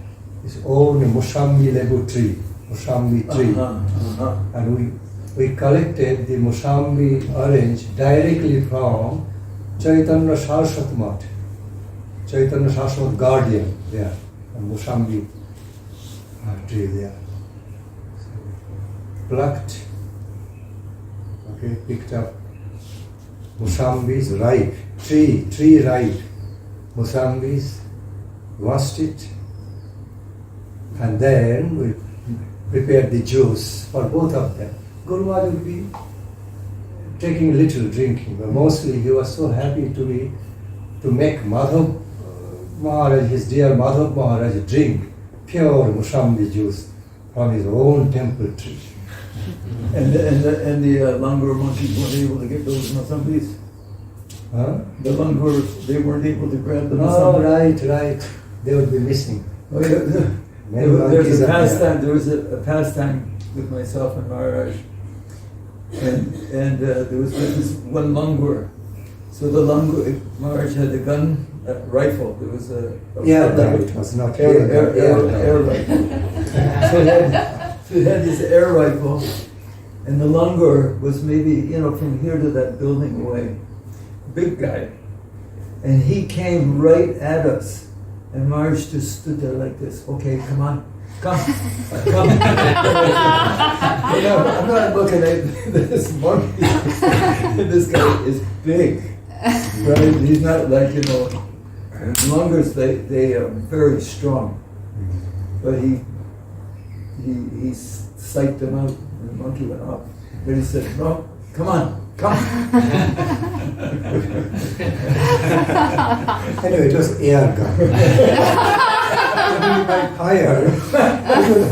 his own Mosambi Lebu tree, Mosambi tree. And we collected the Mosambi orange directly from Chaitanya Saraswat Math, Chaitanya Saraswat guardian there, and Mosambi tree there. So, plucked, picked up Mosambis ripe, tree ripe, Mosambis, washed it, And then we prepared the juice for both of them. Guru Maharaj would be taking little drinking, but mostly he was so happy to make Madhav Maharaj, his dear Madhav Maharaj, drink pure Musambi juice from his own temple tree.
And the langur monkeys weren't able to get those Musambis.
Huh?
The langurs, they weren't able to grab the
Oh,
Musambis.
right. They would be missing.
Oh, yeah.
Many
There
monkeys
was a
are there.
pastime. There was a pastime with myself and Maharaj, and there was this one langur. So the langur, Maharaj had a gun, a rifle. There was a
It was not
air rifle. So he had this air rifle, and the langur was maybe from here to that building away, big guy, and he came right at us. And Maharaj just stood there like this. Okay, come on, come. I'm not looking at this monkey. This guy is big, right? He's not like langurs. They are very strong, but he psyched him out, and the monkey went off. But he said, "No, come on." Come.
Anyway, it was air gun. By fire, it would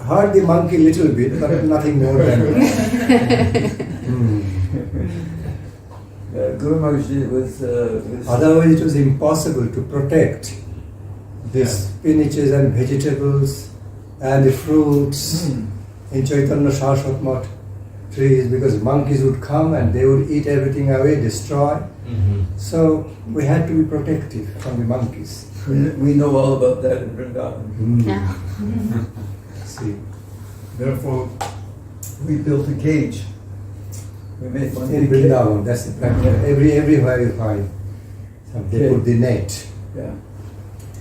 hurt the monkey a little bit, but nothing more than that.
Guru Maharaj was
Otherwise, it was impossible to protect the spinaches and vegetables and the fruits in Chaitanya Saraswat Math trees, because monkeys would come and they would eat everything away, destroy. So we had to be protective from the monkeys.
We know all about that in Vrindavan.
See,
Therefore, we built a cage. We made one
in
big cage.
Vrindavan, that's the practice. Everywhere you find, they put the net.
Yeah,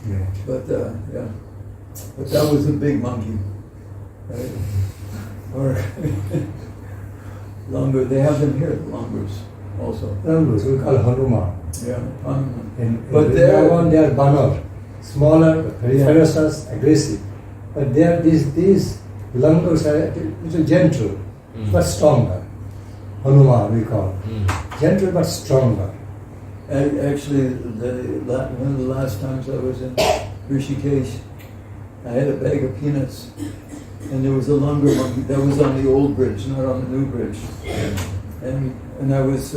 Yeah.
but that was a big monkey. Right? Or langur. They have them here, the langurs also.
Numbers we call Hanuman.
Yeah.
In
But
Vrindavan, they are banner, smaller, very ferocious, aggressive. But they are these langurs are a little gentle, but stronger. Hanuman we call. Gentle but stronger.
Actually, one of the last times I was in Risikes, I had a bag of peanuts, and there was a langur monkey that was on the old bridge, not on the new bridge. And I was,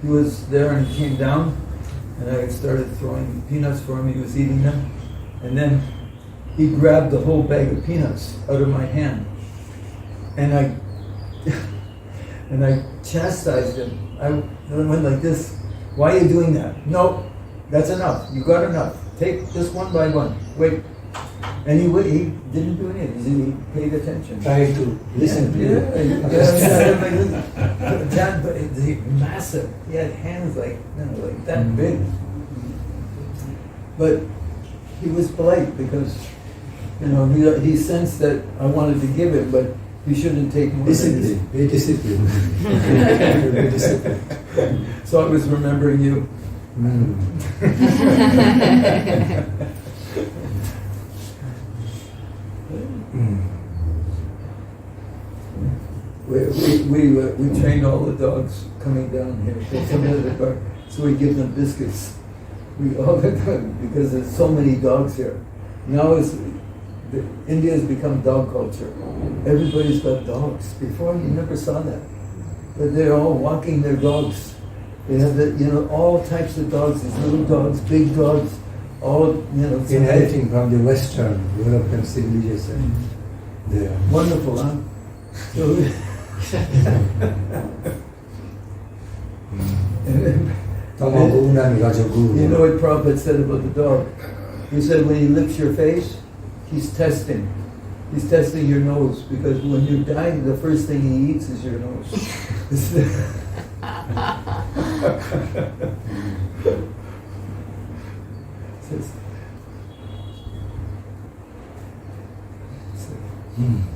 he was there, and he came down, and I started throwing peanuts for him. He was eating them, and then he grabbed the whole bag of peanuts out of my hand, and I chastised him. I went like this. Why are you doing that? No, that's enough. You got enough. Take this one by one. Wait. And he didn't do anything. He paid attention.
Trying to listen to you.
But he's massive. He had hands like that big. But he was polite because he sensed that I wanted to give him, but he shouldn't take more.
Discipline. Be disciplined. Be disciplined.
So I was remembering you. We trained all the dogs coming down here. They come into the park, so we give them biscuits. We all the time, because there's so many dogs here. Now India has become dog culture. Everybody's got dogs. Before you never saw that, but they're all walking their dogs. They have all types of dogs. These little dogs, big dogs, all
inheriting from the Western European civilization. There.
Wonderful, huh? So,
Tamagun and Rajagun.
you know what Prabhupada said about the dog? He said when he licks your face, he's testing. He's testing your nose, because when you die, the first thing he eats is your nose.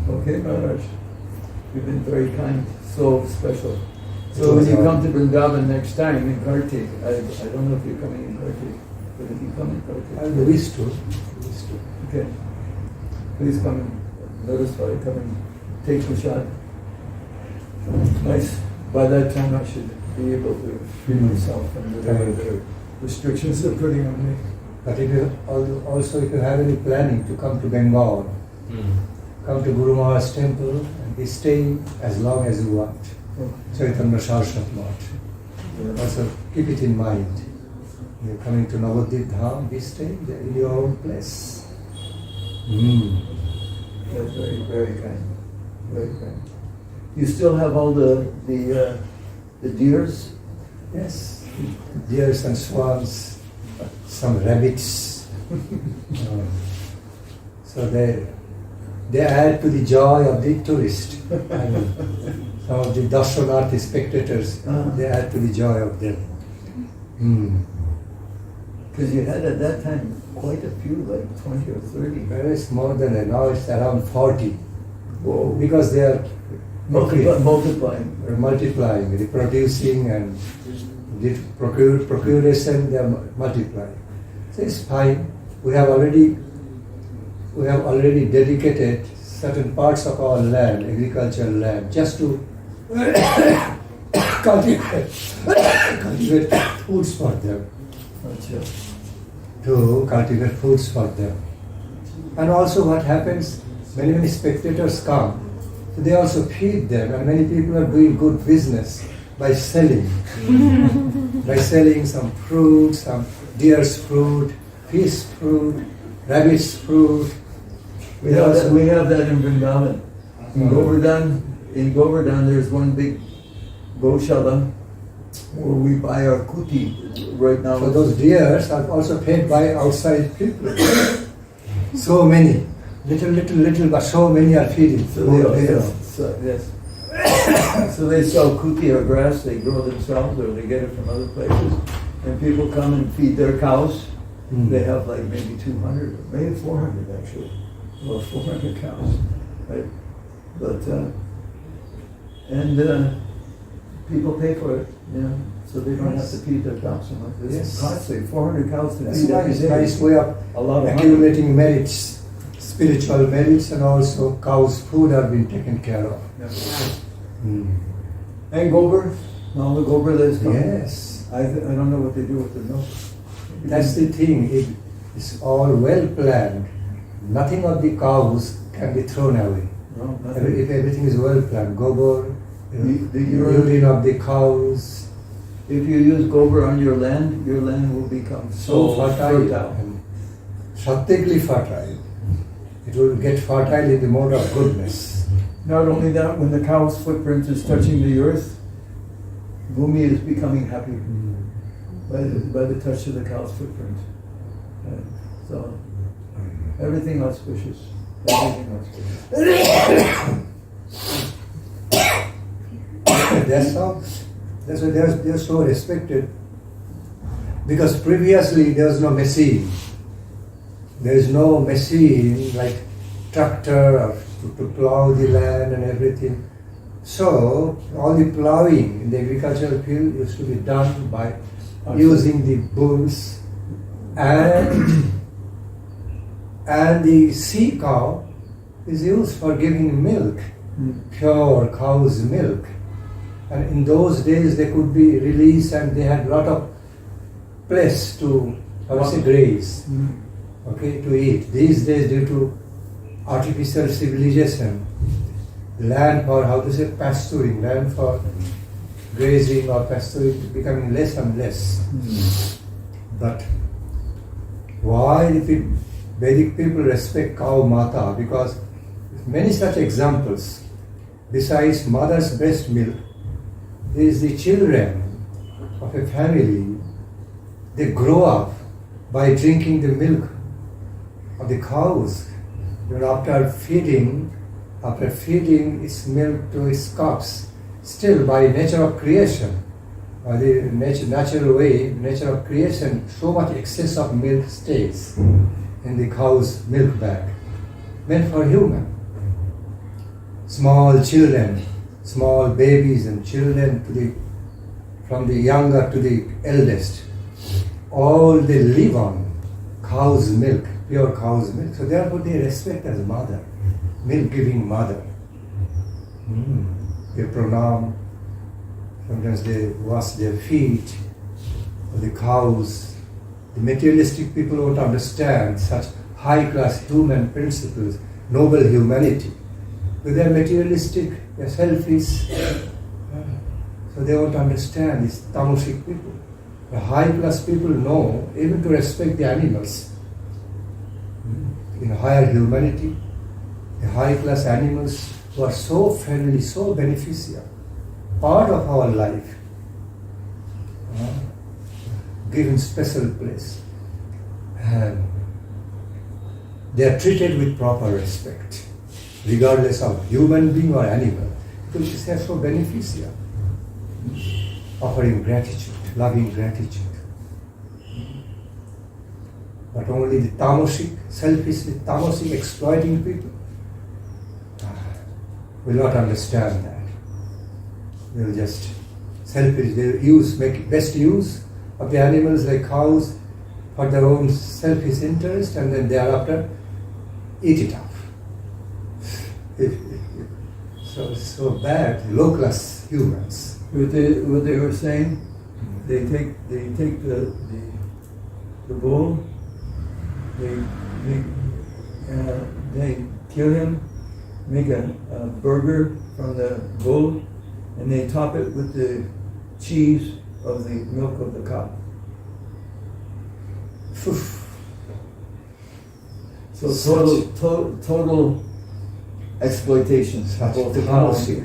Okay, Maharaj. You've been very kind, so special. So when you come to Vrindavan next time in Kartik, I don't know if you're coming in Kartik, but if you come in Kartik.
I wish to.
Okay. please come and notify, come and take the shot. Nice. By that time I should be able to free myself from whatever the restrictions they're putting on me.
But if you also if you have any planning to come to Bengal, come to Guru Maharaj's temple and be staying as long as you want. Chaitanya Saraswat Math. Also keep it in mind. You're coming to Navadvip Dham, be staying there in your own place.
That's very, very kind. Very kind. You still have all the deers?
Yes, deers and swans, some rabbits. So they add to the joy of the tourist. And some of the darshanarthi spectators, they add to the joy of them.
Because you had at that time quite a few, like 20 or 30.
There is more than that. Now it's around 40.
Whoa.
Because they are
Multiplying.
multiplying, reproducing, and procuration, they are multiplying. So it's fine. We have already dedicated certain parts of our land, agricultural land, just to cultivate foods for them. To cultivate foods for them. And also what happens, many spectators come, so they also feed them, and many people are doing good business by selling. By selling some fruit, some deer's fruit, fish fruit, rabbit's fruit.
We have that in Vrindavan. In Govardhan there's one big Goshala where we buy our kuti right now.
So those deers are also fed by outside people. So many. Little, but so many are feeding.
So they sell kuti or grass, they grow themselves or they get it from other places. And people come and feed their cows. They have like maybe 200, or maybe 400 actually. Well, 400 cows. Right? But, people pay for it, so they don't have to feed their cows so much. It's costly, 400 cows to feed every day.
Nice way of accumulating merits, spiritual merits, and also cows' food are being taken care of.
And gober, all the gober that is coming.
Yes.
I don't know what they do with the milk.
That's the thing, it's all well planned. Nothing of the cows can be thrown away.
No,
If everything is well planned, gober,
the
urine of the cows.
If you use gober on your land will become so fertile.
And sattvikally fertile. It will get fertile in the mode of goodness.
Not only that, when the cow's footprint is touching the earth, Bhumi is becoming happy by the touch of the cow's footprint. So everything auspicious.
That's why they're so respected. Because previously there was no machine. There is no machine like tractor or to plow the land and everything. So all the plowing in the agricultural field used to be done by using the bulls, and the sea cow is used for giving milk, pure cow's milk. And in those days they could be released and they had a lot of place to graze, to eat. These days, due to artificial civilization, land for pasturing, land for grazing or pasturing is becoming less and less. But why the Vedic people respect cow mata? Because many such examples. Besides mother's breast milk, there is the children of a family. They grow up by drinking the milk of the cows. After feeding its milk to its cubs, still by nature of creation, by the natural way, nature of creation, so much excess of milk stays in the cow's milk bag, meant for human. Small children, small babies and children from the younger to the eldest, all they live on cow's milk. pure cow's milk. So therefore they respect as mother, milk-giving mother. They pranam. Sometimes they wash their feet. The cows. The materialistic people won't understand such high-class human principles, noble humanity. But they are materialistic, they are selfish. So they won't understand these tamasic people. The high-class people know even to respect the animals. In higher humanity, the high-class animals who are so friendly, so beneficial, part of our life, given special place. And they are treated with proper respect, regardless of human being or animal, because they are so beneficial. Offering gratitude, loving gratitude. But only the tamasic, selfishly tamasic, exploiting people will not understand that. They will just selfish, they will make best use of the animals like cows for their own selfish interest, and then thereafter eat it up. So bad, low class humans.
What they were saying, they take the bull, they kill him, make a burger from the bull, and they top it with the cheese of the milk of the cow. So total exploitation. Both the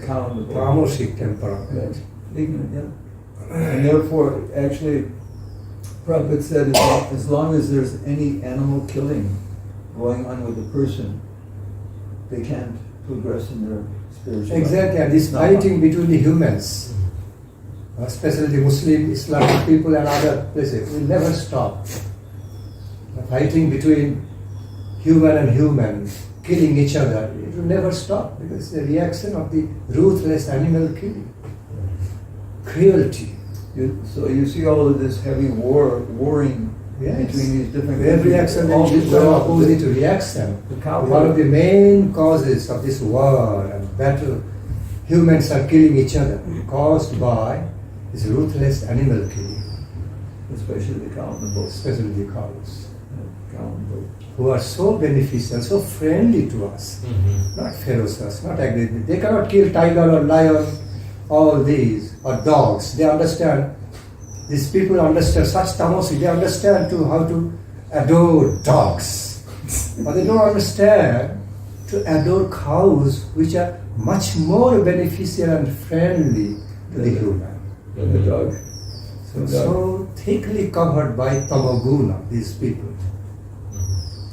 cow and the bull.
Tamasic temperament.
Ignorant, yeah. And therefore, actually, Prabhupada said, as long as there's any animal killing going on with the person, they can't progress in their spiritual life.
Exactly, and this fighting between the humans, especially the Muslim, Islamic people and other places, will never stop. The fighting between human and human, killing each other, it will never stop because it's the reaction of the ruthless animal killing. Cruelty.
So you see all of this heavy warring
Yes.
between these different
Every action
all
is
the
opposite reaction.
The cow.
One of the main causes of this war and battle, humans are killing each other, caused by this ruthless animal killing,
especially the cow and the bull.
especially the cows,
Cow and bull.
who are so beneficial, so friendly to us, not ferocious, not aggressive. They cannot kill tiger or lion, all these, or dogs. They understand. These people understand such tamasi. They understand how to adore dogs, but they don't understand to adore cows, which are much more beneficial and friendly to the human.
The dog.
So thickly covered by tamoguna, these people.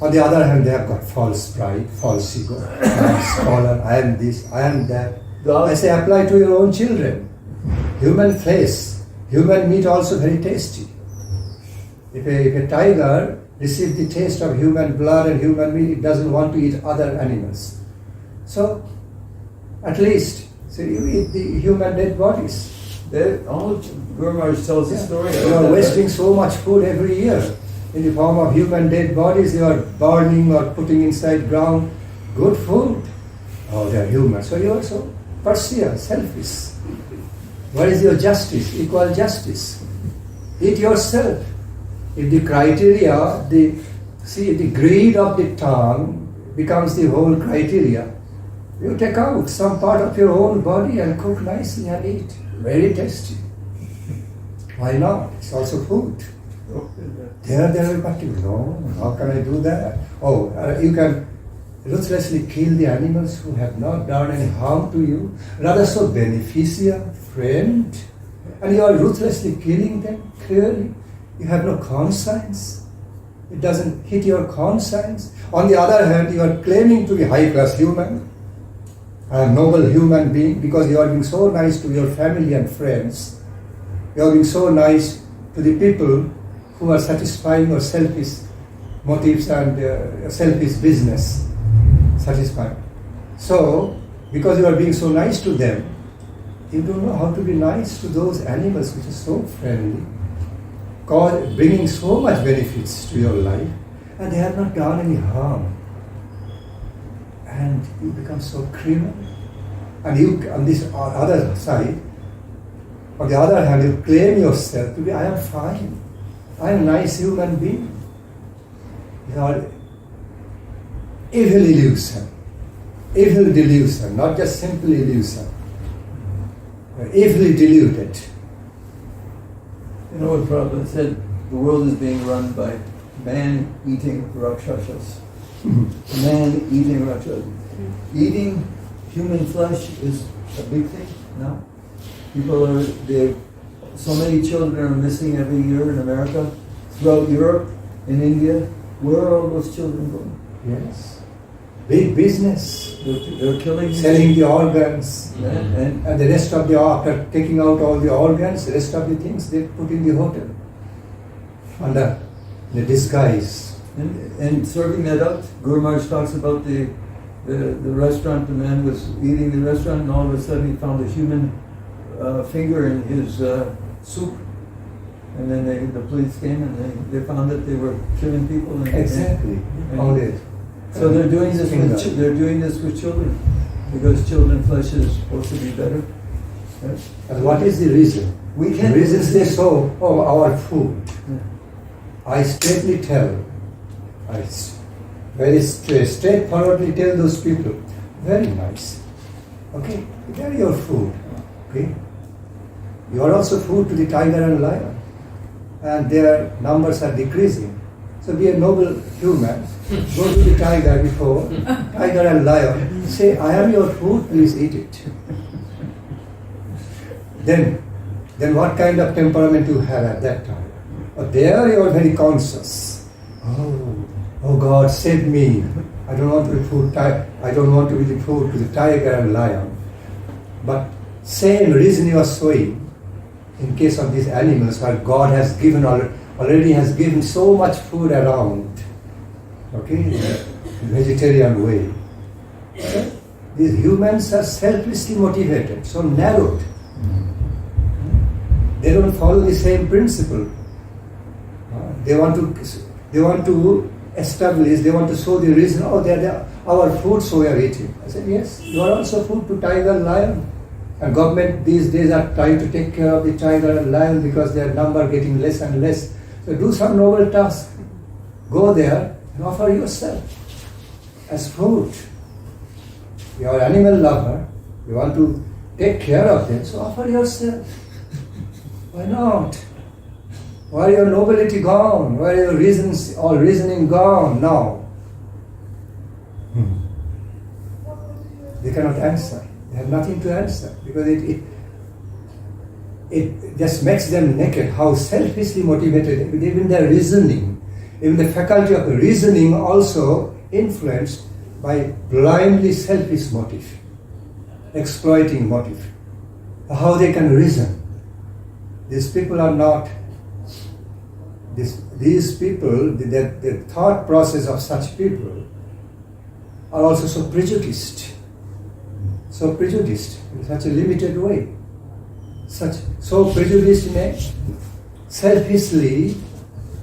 On the other hand, they have got false pride, false ego. I am scholar, I am this, I am that. I say apply to your own children. Human flesh, human meat also very tasty. If a tiger receives the taste of human blood and human meat, it doesn't want to eat other animals. So, at least, so you eat the human dead bodies.
All Guru Maharaj tells the story.
You are wasting so much food every year. In the form of human dead bodies, you are burning or putting inside ground good food. Oh, they are human. So you are so partial, selfish. What is your justice? Equal justice. Eat yourself. If the criteria, the greed of the tongue becomes the whole criteria, you take out some part of your own body and cook nicely and eat. Very tasty. Why not? It's also food. There will but you know, how can I do that? Oh, you can ruthlessly kill the animals who have not done any harm to you, rather so beneficial, friend, and you are ruthlessly killing them, clearly. You have no conscience. It doesn't hit your conscience. On the other hand, you are claiming to be high-class human, a noble human being, because you are being so nice to your family and friends. You are being so nice to the people who are satisfying your selfish motives and selfish business. Satisfying. So, because you are being so nice to them, you don't know how to be nice to those animals which are so friendly, bringing so much benefits to your life. and they have not done any harm. And you become so criminal. And you, on this other side, on the other hand, you claim yourself to be, I am fine. I am a nice human being. You are evil illusion. Evil delusion, not just simply illusion. You are evilly deluded.
You know what Prabhupada said? The world is being run by man-eating Rakshasas. Man-eating Rakshasas. Eating human flesh is a big thing now. So many children are missing every year in America, throughout Europe, in India. Where are all those children going?
Yes. Big business.
They're killing
Selling the organs.
and
And the rest of the, after taking out all the organs, the rest of the things they put in the hotel. Under the disguise.
And serving that out, Guru Maharaj talks about the restaurant. The man was eating the restaurant, and all of a sudden he found a human finger in his soup. And then the police came and they found that they were killing people.
Exactly. All it.
So they're doing this with children, because children's flesh is supposed to be better. Yes.
And what is the reason?
We can't.
The reasons they show, our food. I straightly tell, very straightforwardly tell those people, very nice. Okay, they are your food. Okay, you are also food to the tiger and lion, and their numbers are decreasing. So be a noble human. Go to the tiger before tiger and lion. Say, I am your food. Please eat it. Then what kind of temperament you have at that time? There you are very conscious. Oh God, save me! I don't want to be food. I don't want to be the food to the tiger and lion. But same reason you are showing in case of these animals, where God has given already has given so much food around. Okay, vegetarian way. These humans are selfishly motivated, so narrowed. They don't follow the same principle. They want to establish, they want to show the reason, they're our food, so we are eating. I said, yes, you are also food to tiger and lion. And government these days are trying to take care of the tiger and lion because their number getting less and less. So do some noble task. Go there and offer yourself as food. You are an animal lover, you want to take care of them, so offer yourself. Why not? Why are your nobility gone? Why are your reasoning gone now? They cannot answer. They have nothing to answer because it just makes them naked. How selfishly motivated, even their reasoning, even the faculty of reasoning also influenced by blindly selfish motive, exploiting motive. How they can reason? These people are not. These people, the thought process of such people are also so prejudiced in such a limited way, so prejudiced in a selfishly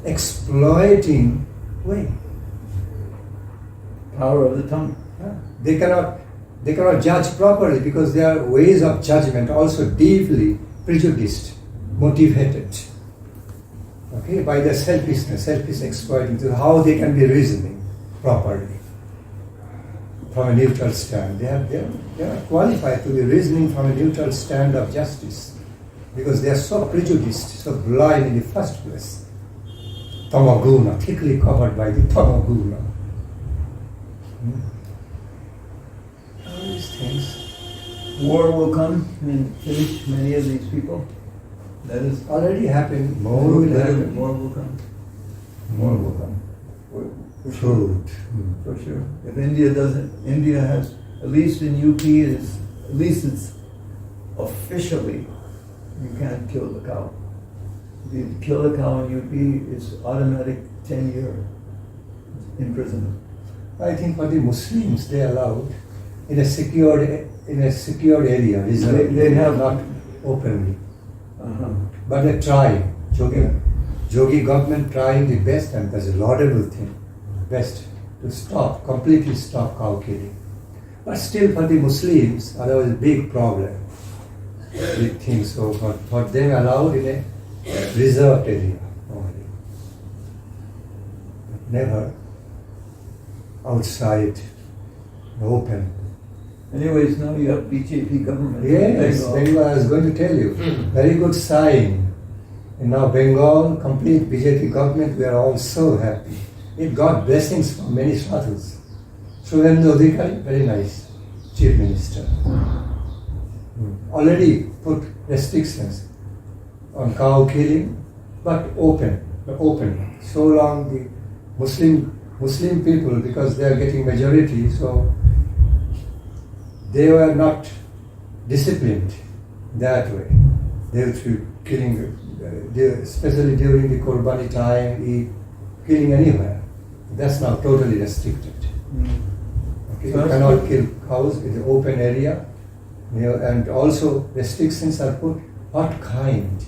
exploiting way.
Power of the tongue.
They cannot judge properly because their ways of judgment also deeply prejudiced, motivated. Okay, by their selfishness, selfish exploiting, so how they can be reasoning properly from a neutral stand. They are qualified to be reasoning from a neutral stand of justice because they are so prejudiced, so blind in the first place. Tamaguna, thickly covered by the tamaguna. All these things.
War will come and finish many of these people. That is
Already happened. More will happen.
More will come.
More will come.
For sure. For sure. If India doesn't, India has, at least in UP, at least it's officially, you can't kill the cow. If you kill a cow in UP, it's automatic 10-year imprisonment.
I think for the Muslims they allowed in a secured area.
They have
not openly.
Uh-huh.
But they try. Yogi government trying the best, and that's a laudable thing. best to stop, completely stop cow killing. But still for the Muslims, that was a big problem. Big thing, so for them allowed in a reserved area only. Never outside, open.
Anyways, now you have BJP government.
Yes, Bengal, I was going to tell you. Very good sign. And now Bengal, complete BJP government, we are all so happy. It got blessings from many sadhus. Shubhendu Adhikari, very nice, Chief Minister. Already put restrictions on cow killing, but open. So long the Muslim people, because they are getting majority, so they were not disciplined that way. They would be killing, especially during the Qurbani time, killing anywhere. That's now totally restricted. Okay, you cannot kill cows in the open area. And also restrictions are put, what kind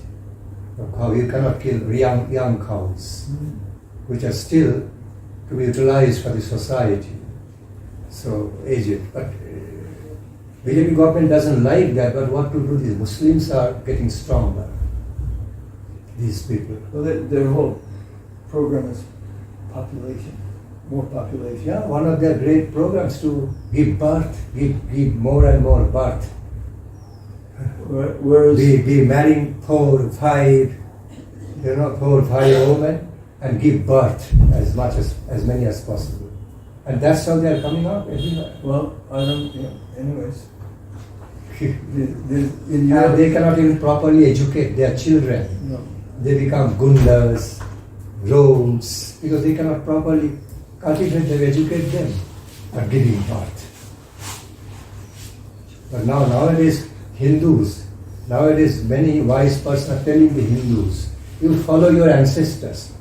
of cow? You cannot kill young cows, which are still to be utilized for the society. So aged. But BJP government doesn't like that, but what to do? These Muslims are getting stronger. These people.
Well, their whole program is population, more population.
Yeah, one of their great programs to give birth, give more and more birth.
Whereas
Be marrying 4 or 5 women and give birth as many as possible. And that's how they are coming up everywhere.
well, I don't. Yeah. Anyways,
And they cannot even properly educate their children.
no.
They become gundas, rogues, because they cannot properly cultivate them, educate them for giving birth. But nowadays many wise persons are telling the Hindus, you follow your ancestors.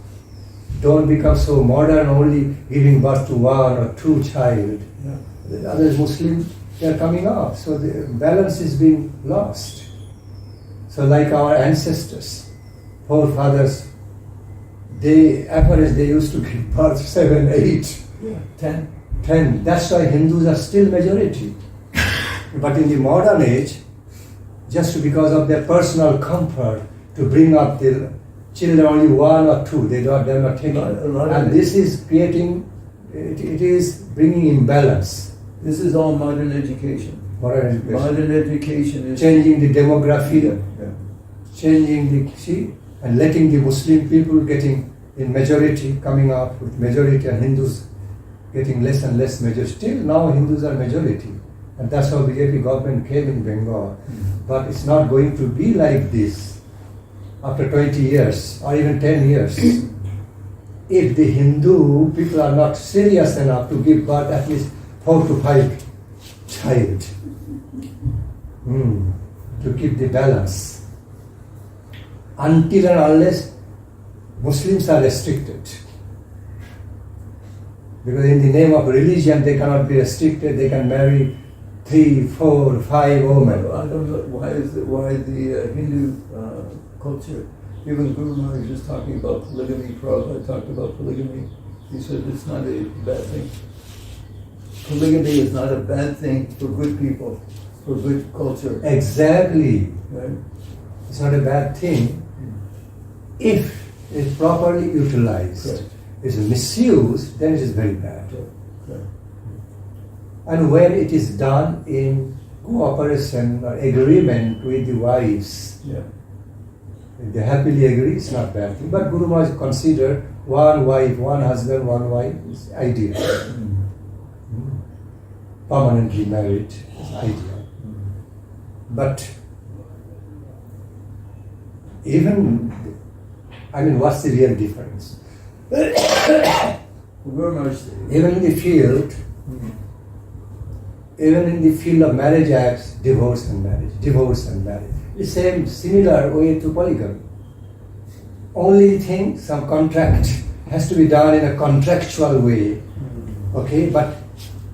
Don't become so modern, only giving birth to 1 or 2 child.
Yeah.
The other Muslims, they are coming up, so the balance is being lost. So like our ancestors, forefathers, they used to give birth 7, 8,
Yeah. 10.
10. That's why Hindus are still majority. But in the modern age, just because of their personal comfort, to bring up their children only 1 or 2, they're not taking. And this is creating, it is bringing imbalance.
This is all modern education.
Modern education.
Modern education is
Changing the demography,
Yeah.
changing and letting the Muslim people getting in majority, coming up with majority, and Hindus getting less and less majority. Still now Hindus are majority. And that's how BJP government came in Bengal. But it's not going to be like this after 20 years or even 10 years. If the Hindu people are not serious enough to give birth at least 4 to 5 child to keep the balance. Until and unless Muslims are restricted. Because in the name of religion they cannot be restricted, they can marry 3, 4, 5 women.
I don't know why the Hindu culture, even Guru Maharaj was talking about polygamy, Prabhupada talked about polygamy. He said it's not a bad thing. Polygamy is not a bad thing for good people, for good culture.
Exactly.
Right?
It's not a bad thing if it's properly utilized.
Correct.
If it's misused, then it is very bad.
Correct.
And when it is done in cooperation or agreement with the wives,
Yeah.
if they happily agree, it's not bad thing. But Guru Maharaj considered 1 wife, 1 husband, 1 wife is ideal. Permanently married is ideal. But what's the real difference?
Guru Maharaj.
Even in the field of marriage acts, divorce and marriage. It's similar way to polygamy. Only thing, some contract has to be done in a contractual way. Okay, but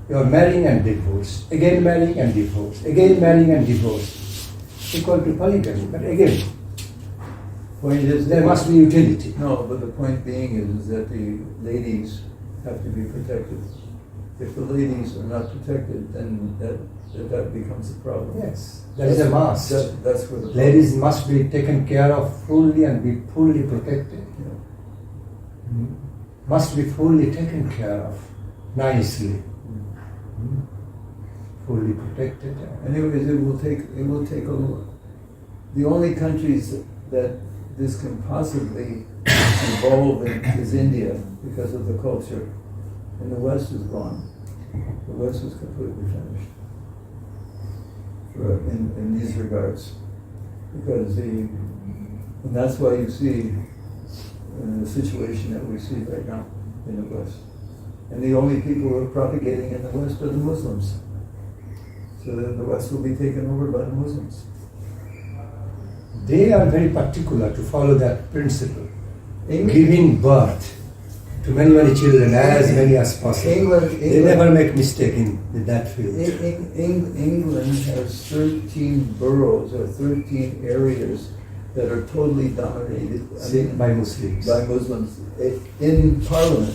you are marrying and divorce, again marrying and divorce, again marrying and divorce. Equal to polygamy. But again,
Point is
there must be utility.
No, but the point being is that the ladies have to be protected. If the ladies are not protected, then that becomes a problem.
Yes, that is a must.
That's where the problem.
Ladies must be taken care of fully and be fully protected.
Yeah.
Must be fully taken care of, nicely. Fully protected.
Anyways, it will take a little. The only countries that this can possibly evolve in is India because of the culture, and the West is gone. The West is completely finished in these regards, because and that's why you see the situation that we see right now in the West, and the only people who are propagating in the West are the Muslims. So then the West will be taken over by the Muslims.
They are very particular to follow that principle.
England-
Giving birth to many children, as many as possible. They never make mistake in that field.
England has 13 boroughs or 13 areas that are totally dominated
By Muslims.
by Muslims. In Parliament,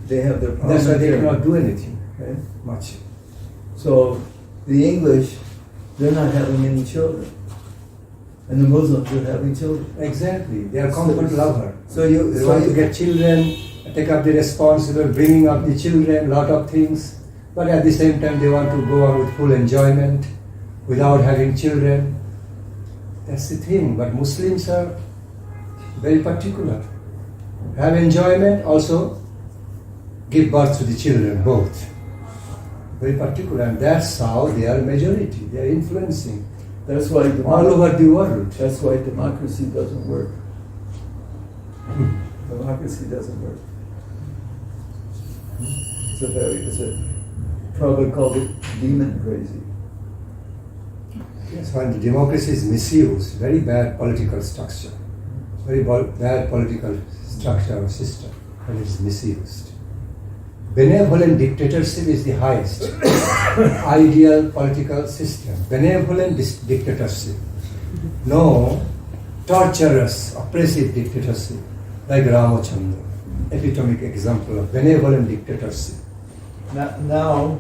they have their
That's why they
parliamentarian.
cannot do anything
Okay?
much.
So the English, they're not having any children, and the Muslims are having children.
Exactly, they are comfort lover.
So you
They want to get children, take up the responsibility, bringing up the children, lot of things. But at the same time, they want to go on with full enjoyment without having children. That's the thing. But Muslims are very particular. Have enjoyment, also give birth to the children, both. Very particular, and that's how they are majority. They are influencing
That's why
all over the world.
That's why democracy doesn't work. Democracy doesn't work. It's a probably called it demon crazy.
Yes, when the democracy is misused, very bad political structure, very bad political structure or system when it's misused. Benevolent dictatorship is the highest ideal political system. Benevolent dictatorship. No torturous, oppressive dictatorship like Ramachandra. Epitomic example of benevolent dictatorship.
Now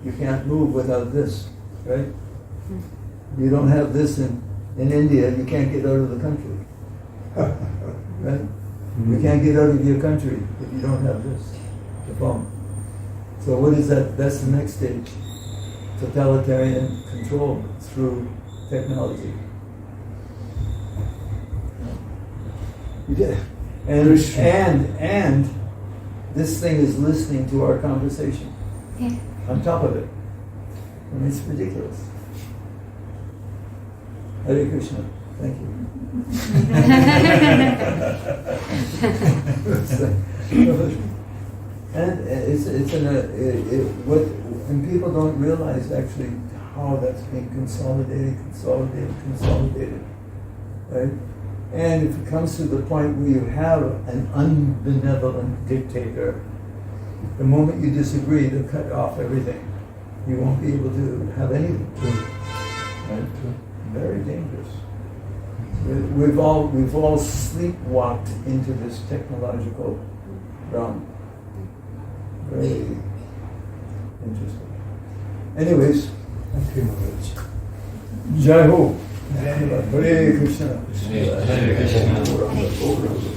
you can't move without this, right? You don't have this in India, you can't get out of the country. Right? You can't get out of your country if you don't have this, the phone. So what is that? That's the next stage. Totalitarian control through technology. And this thing is listening to our conversation.
Yeah.
On top of it. And it's ridiculous. Hare Krishna. Thank you. And and people don't realize actually how that's being consolidated, right? And if it comes to the point where you have an unbenevolent dictator, the moment you disagree, they'll cut off everything. You won't be able to have anything. Right? Very dangerous. We've all sleepwalked into this technological realm. Very interesting. Anyways,
Thank you, Maharaj.
Jai Ho. Hare Krishna.
Hare Krishna.